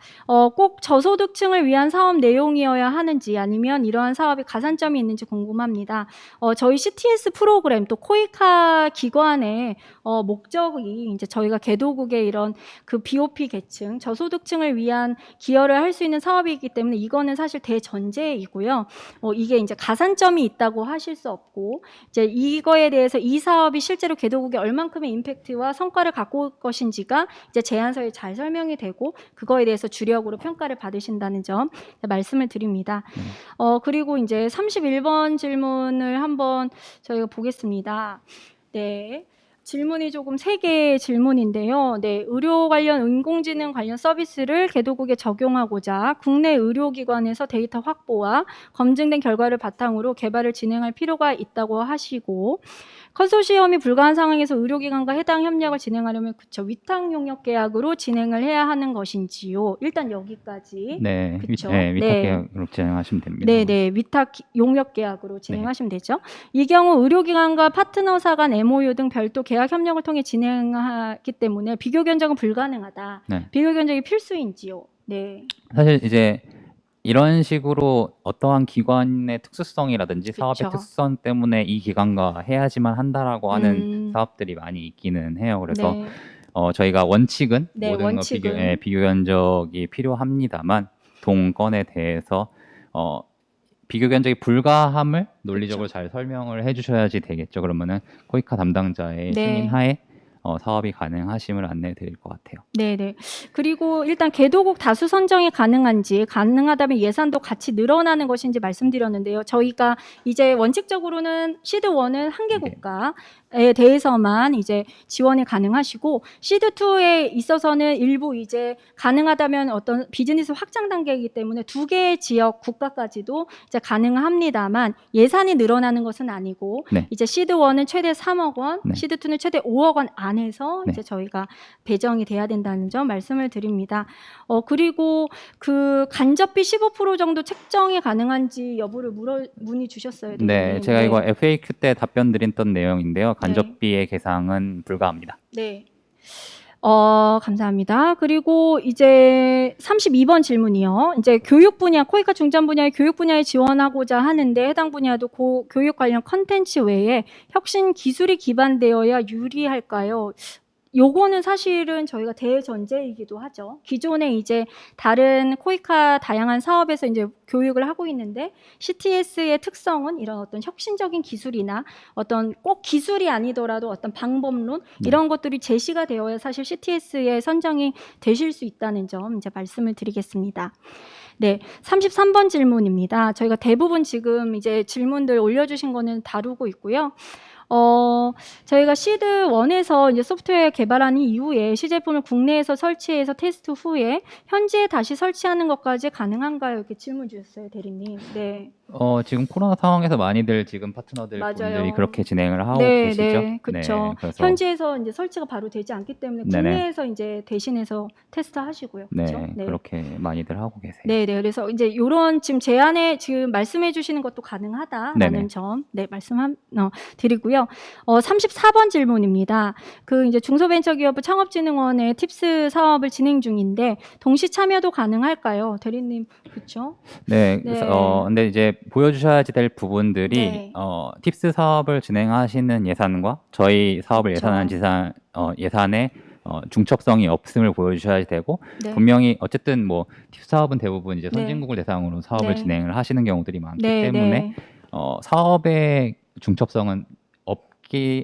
꼭 저소득층을 위한 사업 내용이어야 하는지 아니면 이러한 사업이 가산점이 있는지 궁금합니다. 저희 CTS 프로그램 또 코이카 기관의 목적이 이제 저희가 개도국의 이런 그 BOP 계층, 저소득층을 위한 기여를 할 수 있는 사업이기 때문에 이거는 사실 대전제이고요. 이게 이제 가산점이 있다고 하실 수 없고 이제 이거에 대해서 이 사업이 실제로 개도국에 얼만큼의 임팩트와 성과를 갖고 올 것인지가 이제 제안서에 잘 설명이 되고 그거에 대해서 주력으로 평가를 받으신다는 점 말씀을 드립니다. 그리고 이제 31번 질문을 한번 저희가 보겠습니다. 네. 질문이 조금 3개의 질문인데요. 네, 의료 관련 인공지능 관련 서비스를 개도국에 적용하고자 국내 의료기관에서 데이터 확보와 검증된 결과를 바탕으로 개발을 진행할 필요가 있다고 하시고 컨소시엄이 불가한 상황에서 의료기관과 해당 협력을 진행하려면 위탁 용역 계약으로 진행을 해야 하는 것인지요. 일단 여기까지. 네, 그쵸? 위탁 네. 계약으로 진행하시면 됩니다. 네, 위탁 용역 계약으로 진행하시면 되죠. 이 경우 의료기관과 파트너사 간 MOU 등 별도 계약 협력을 통해 진행하기 때문에 비교 견적은 불가능하다. 네. 비교 견적이 필수인지요. 네. 사실 이제 이런 식으로 어떠한 기관의 특수성이라든지 그쵸. 사업의 특수성 때문에 이 기관과 해야지만 한다라고 하는 음. 사업들이 많이 있기는 해요. 그래서 네. 저희가 원칙은 네, 모든 원칙은. 비교 견적이 필요합니다만 동건에 대해서 비교 견적이 불가함을 논리적으로 잘 설명을 해주셔야지 되겠죠. 그러면은 코이카 담당자의 네. 승인하에 사업이 가능하심을 안내해 드릴 것 같아요. 네네. 그리고 일단 개도국 다수 선정이 가능한지, 가능하다면 예산도 같이 늘어나는 것인지 말씀드렸는데요. 저희가 이제 원칙적으로는 시드1은 한 개 네. 국가에 대해서만 이제 지원이 가능하시고, 시드2에 있어서는 일부 이제 가능하다면 어떤 비즈니스 확장 단계이기 때문에 2개의 지역 국가까지도 이제 가능합니다만 예산이 늘어나는 것은 아니고, 네. 이제 시드1은 최대 3억 원, 네. 시드2는 최대 5억 원 안에서 네. 이제 저희가 배정이 돼야 된다는 점 말씀을 드립니다. 그리고 그 간접비 15% 정도 책정이 가능한지 여부를 문의 주셨어요. 네, 대표님. 제가 네. 이거 FAQ 때 답변 드렸던 내용인데요. 간접비의 계상은 불가합니다. 네. 감사합니다. 그리고 이제 32번 질문이요. 이제 교육 분야, 코이카 중점 분야의 교육 분야에 지원하고자 하는데 해당 분야도 교육 관련 컨텐츠 외에 혁신 기술이 기반되어야 유리할까요? 요거는 사실은 저희가 대전제이기도 하죠. 기존에 이제 다른 코이카 다양한 사업에서 이제 교육을 하고 있는데 CTS의 특성은 이런 어떤 혁신적인 기술이나 어떤 꼭 기술이 아니더라도 어떤 방법론 이런 것들이 제시가 되어야 사실 CTS에 선정이 되실 수 있다는 점 이제 말씀을 드리겠습니다. 네, 33번 질문입니다. 저희가 대부분 지금 이제 질문들 올려주신 거는 다루고 있고요. 저희가 시드1에서 이제 소프트웨어 개발한 이후에 시제품을 국내에서 설치해서 테스트 후에 현지에 다시 설치하는 것까지 가능한가요? 이렇게 질문 주셨어요, 대리님. 네. 지금 코로나 상황에서 많이들 지금 파트너들 맞아요. 분들이 그렇게 진행을 하고 네, 계시죠. 네, 그렇죠. 그래서 현지에서 이제 설치가 바로 되지 않기 때문에 네네. 국내에서 이제 대신해서 테스트 하시고요. 그렇죠? 네, 그렇게 많이들 하고 계세요. 네, 네. 그래서 이제 이런 지금 제안에 지금 말씀해 주시는 것도 가능하다라는 네네. 점, 네, 드리고요. 34번 질문입니다. 그 이제 중소벤처기업부 창업진흥원의 팁스 사업을 진행 중인데 동시 참여도 가능할까요, 대리님? 그렇죠? 네, 그래서 근데 이제 보여주셔야 될 부분들이 네. 팁스 사업을 진행하시는 예산과 저희 사업을 그쵸. 예산하는 예산의 중첩성이 없음을 보여주셔야 되고 네. 분명히 어쨌든 뭐 팁스 사업은 대부분 이제 네. 선진국을 대상으로 사업을 네. 진행을 하시는 경우들이 많기 네, 때문에 네. 사업의 중첩성은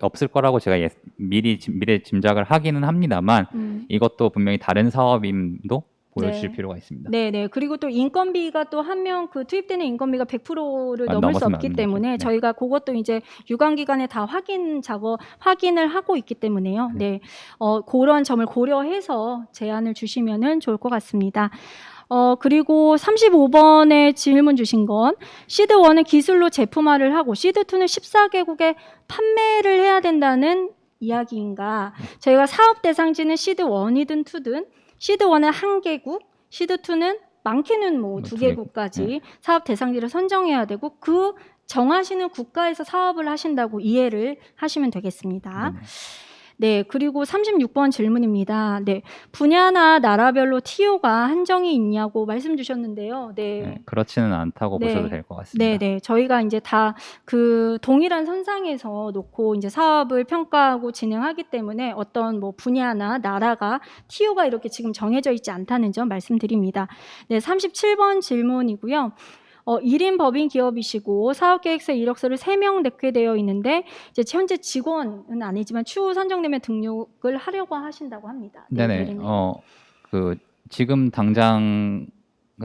없을 거라고 제가 미래 짐작을 하기는 합니다만 이것도 분명히 다른 사업임도 보여주실 네. 필요가 있습니다. 네, 네. 그리고 또 인건비가 또 한 명 그 투입되는 인건비가 100%를 넘을 수 넘어서면 없기 안 되죠. 때문에 네. 저희가 그것도 이제 유관기관에 다 확인을 하고 있기 때문에요. 네. 그런 점을 고려해서 제안을 주시면은 좋을 것 같습니다. 그리고 35번에 질문 주신 건 시드1은 기술로 제품화를 하고 시드2는 14개국에 판매를 해야 된다는 이야기인가? 저희가 사업 대상지는 시드1이든 2든 시드1은 한 개국, 시드2는 많게는 뭐 두 두 개국, 개국까지 사업 대상지를 선정해야 되고 그 정하시는 국가에서 사업을 하신다고 이해를 하시면 되겠습니다. 네네. 네, 그리고 36번 질문입니다. 네, 분야나 나라별로 TO가 한정이 있냐고 말씀 주셨는데요. 네. 네, 그렇지는 않다고 네. 보셔도 될 것 같습니다. 네, 네. 저희가 이제 다 그 동일한 선상에서 놓고 이제 사업을 평가하고 진행하기 때문에 어떤 뭐 분야나 나라가 TO가 이렇게 지금 정해져 있지 않다는 점 말씀드립니다. 네, 37번 질문이고요. 1인 법인 기업이시고 사업계획서 이력서를 3명 넣게 되어 있는데 이제 현재 직원은 아니지만 추후 선정되면 등록을 하려고 하신다고 합니다. 네, 네네. 대리님. 그 지금 당장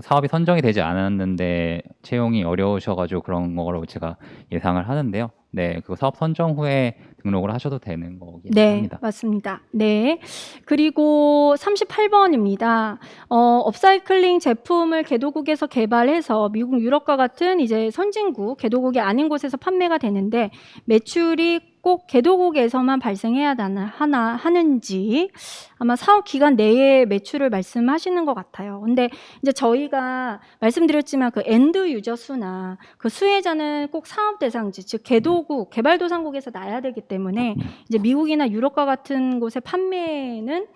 사업이 선정이 되지 않았는데 채용이 어려우셔가지고 그런 거로 제가 예상을 하는데요. 네, 그 사업 선정 후에 등록을 하셔도 되는 거긴 네, 합니다. 맞습니다. 네. 그리고 38번입니다. 업사이클링 제품을 개도국에서 개발해서 미국, 유럽과 같은 이제 선진국, 개도국이 아닌 곳에서 판매가 되는데 매출이 꼭 개도국에서만 발생해야 하는지 아마 사업 기간 내에 매출을 말씀하시는 것 같아요. 근데 이제 저희가 말씀드렸지만 그 엔드 유저 수나 그 수혜자는 꼭 사업 대상지, 즉 개도국, 개발도상국에서 나야 되기 때문에 이제 미국이나 유럽과 같은 곳의 판매는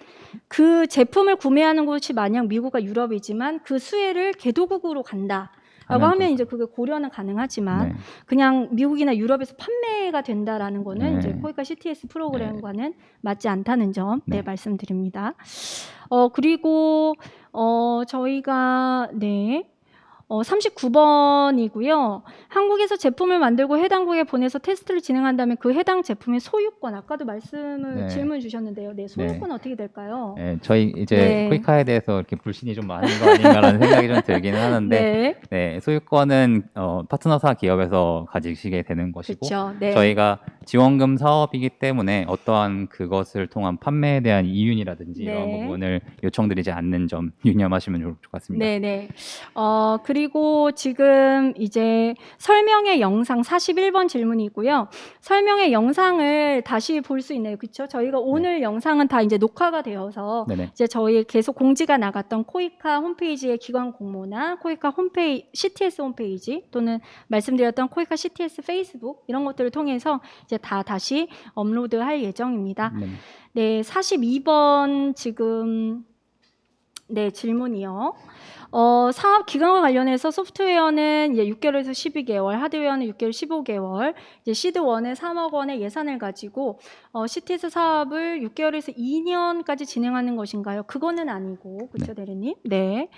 그 제품을 구매하는 곳이 만약 미국과 유럽이지만 그 수혜를 개도국으로 간다. 라고 하면 이제 그게 고려는 가능하지만 네. 그냥 미국이나 유럽에서 판매가 된다라는 거는 네. 이제 코이카 CTS 프로그램과는 맞지 않다는 점 네. 말씀드립니다. 그리고 저희가 39번이고요. 한국에서 제품을 만들고 해당국에 보내서 테스트를 진행한다면 그 해당 제품의 소유권, 아까도 네. 질문 주셨는데요. 네, 소유권 어떻게 될까요? 네, 저희 이제 네. 코이카에 대해서 이렇게 불신이 좀 많은 거 아닌가라는 생각이 좀 들기는 하는데, 네, 네, 소유권은 파트너사 기업에서 가지시게 되는 것이고, 그렇죠. 네. 저희가 지원금 사업이기 때문에 어떠한 그것을 통한 판매에 대한 이윤이라든지 이런 네. 부분을 요청드리지 않는 점 유념하시면 좋을 것 같습니다. 네, 네. 그리고 지금 이제 설명의 영상 41번 질문이고요. 설명의 영상을 다시 볼 수 있네요. 그렇죠? 저희가 오늘 영상은 다 이제 녹화가 되어서 네네. 이제 저희 계속 공지가 나갔던 코이카 홈페이지의 기관 공모나 코이카 홈페이지, CTS 홈페이지 또는 말씀드렸던 코이카 CTS 페이스북 이런 것들을 통해서 이제 다 다시 업로드할 예정입니다. 네. 네, 42번 지금 질문이요. 사업 기간과 관련해서 소프트웨어는 이제 6개월에서 12개월, 하드웨어는 6개월, 15개월, 이제 시드1에 3억 원의 예산을 가지고 CTS 사업을 6개월에서 2년까지 진행하는 것인가요? 그거는 아니고, 그렇죠, 대리님? 네.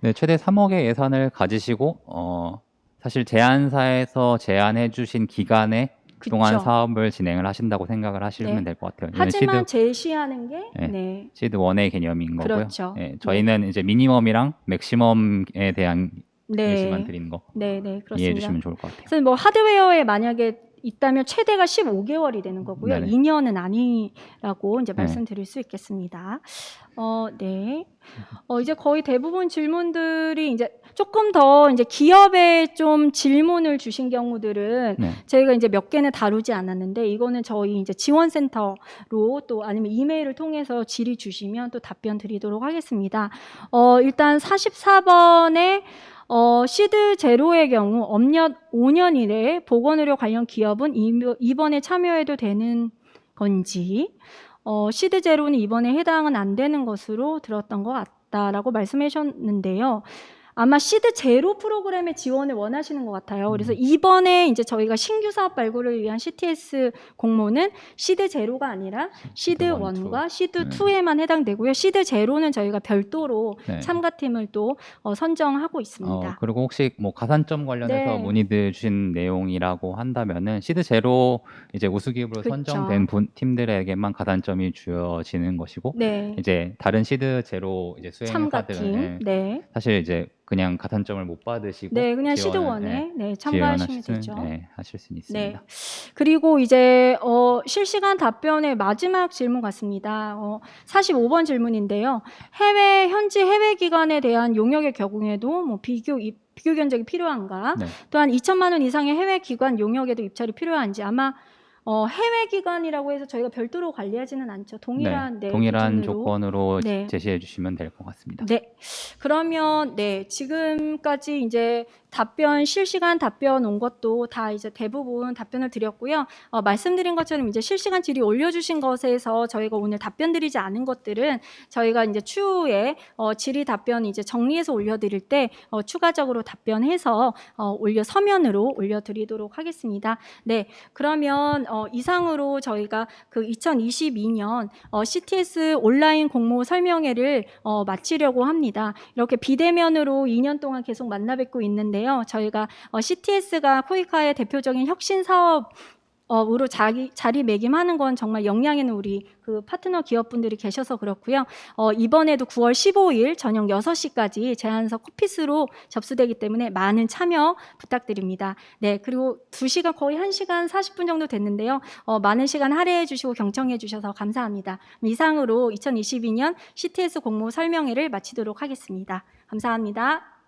네, 최대 3억의 예산을 가지시고 사실 제안사에서 제안해 주신 기간에 동안 그쵸. 사업을 진행을 하신다고 생각을 하시면 네. 될 것 같아요. 하지만 제시하는 게 네. 시드 1의 개념인 거고요. 그렇죠. 네, 저희는 이제 미니멈이랑 맥시멈에 대한 예시만 드리는 거 네, 그렇습니다. 이해해 주시면 좋을 것 같아요. 그래서 뭐 하드웨어에 만약에 있다면 최대가 15개월이 되는 거고요. 네네. 2년은 아니라고 이제 네. 말씀드릴 수 있겠습니다. 네. 이제 거의 대부분 질문들이 이제 조금 더 이제 기업에 좀 질문을 주신 경우들은 네. 저희가 이제 몇 개는 다루지 않았는데 이거는 저희 이제 지원센터로 또 아니면 이메일을 통해서 질의 주시면 또 답변 드리도록 하겠습니다. 일단 44번에 시드 제로의 경우 업력 5년 이내에 보건의료 관련 기업은 이번에 참여해도 되는 건지 시드 제로는 이번에 해당은 안 되는 것으로 들었던 것 같다라고 말씀하셨는데요. 아마 시드 제로 프로그램의 지원을 원하시는 것 같아요. 그래서 이번에 이제 저희가 신규 사업 발굴을 위한 CTS 공모는 시드 제로가 아니라 시드 1과 시드 2에만 해당되고요. 시드 제로는 저희가 별도로 네. 참가팀을 또 선정하고 있습니다. 그리고 혹시 뭐 가산점 관련해서 네. 문의들 주신 내용이라고 한다면은 시드 제로 이제 우수기업으로 그쵸. 선정된 팀들에게만 가산점이 주어지는 것이고 네. 이제 다른 시드 제로 이제 수행사들은 참가팀. 네. 사실 이제 그냥 가산점을 못 받으시고 네, 그냥 시드 지원을, 1에 참가하시면 지원하실 되죠. 하실 수는 있습니다. 네. 그리고 이제 실시간 답변의 마지막 질문 같습니다. 45번 질문인데요. 현지 해외 기관에 대한 용역의 경우에도 뭐 비교 견적이 필요한가? 네. 또한 2천만 원 이상의 해외 기관 용역에도 입찰이 필요한지 아마 해외 기관이라고 해서 저희가 별도로 관리하지는 않죠. 동일한 네, 동일한 기준으로. 조건으로 네. 제시해 주시면 될 것 같습니다. 네. 그러면 네, 지금까지 이제 실시간 답변 온 것도 다 이제 대부분 답변을 드렸고요. 말씀드린 것처럼 이제 실시간 질의 올려주신 것에서 저희가 오늘 답변 드리지 않은 것들은 저희가 이제 추후에 질의 답변 이제 정리해서 올려드릴 때 추가적으로 답변해서 서면으로 올려드리도록 하겠습니다. 네. 그러면 이상으로 저희가 그 2022년 CTS 온라인 공모 설명회를 마치려고 합니다. 이렇게 비대면으로 2년 동안 계속 만나 뵙고 있는데요. 저희가 CTS가 코이카의 대표적인 혁신 사업으로 자리매김하는 건 정말 역량 있는 우리 그 파트너 기업분들이 계셔서 그렇고요. 이번에도 9월 15일 저녁 6시까지 제한석 오피스로 접수되기 때문에 많은 참여 부탁드립니다. 네, 그리고 2시간 거의 1시간 40분 정도 됐는데요. 많은 시간 할애해 주시고 경청해 주셔서 감사합니다. 이상으로 2022년 CTS 공모 설명회를 마치도록 하겠습니다. 감사합니다.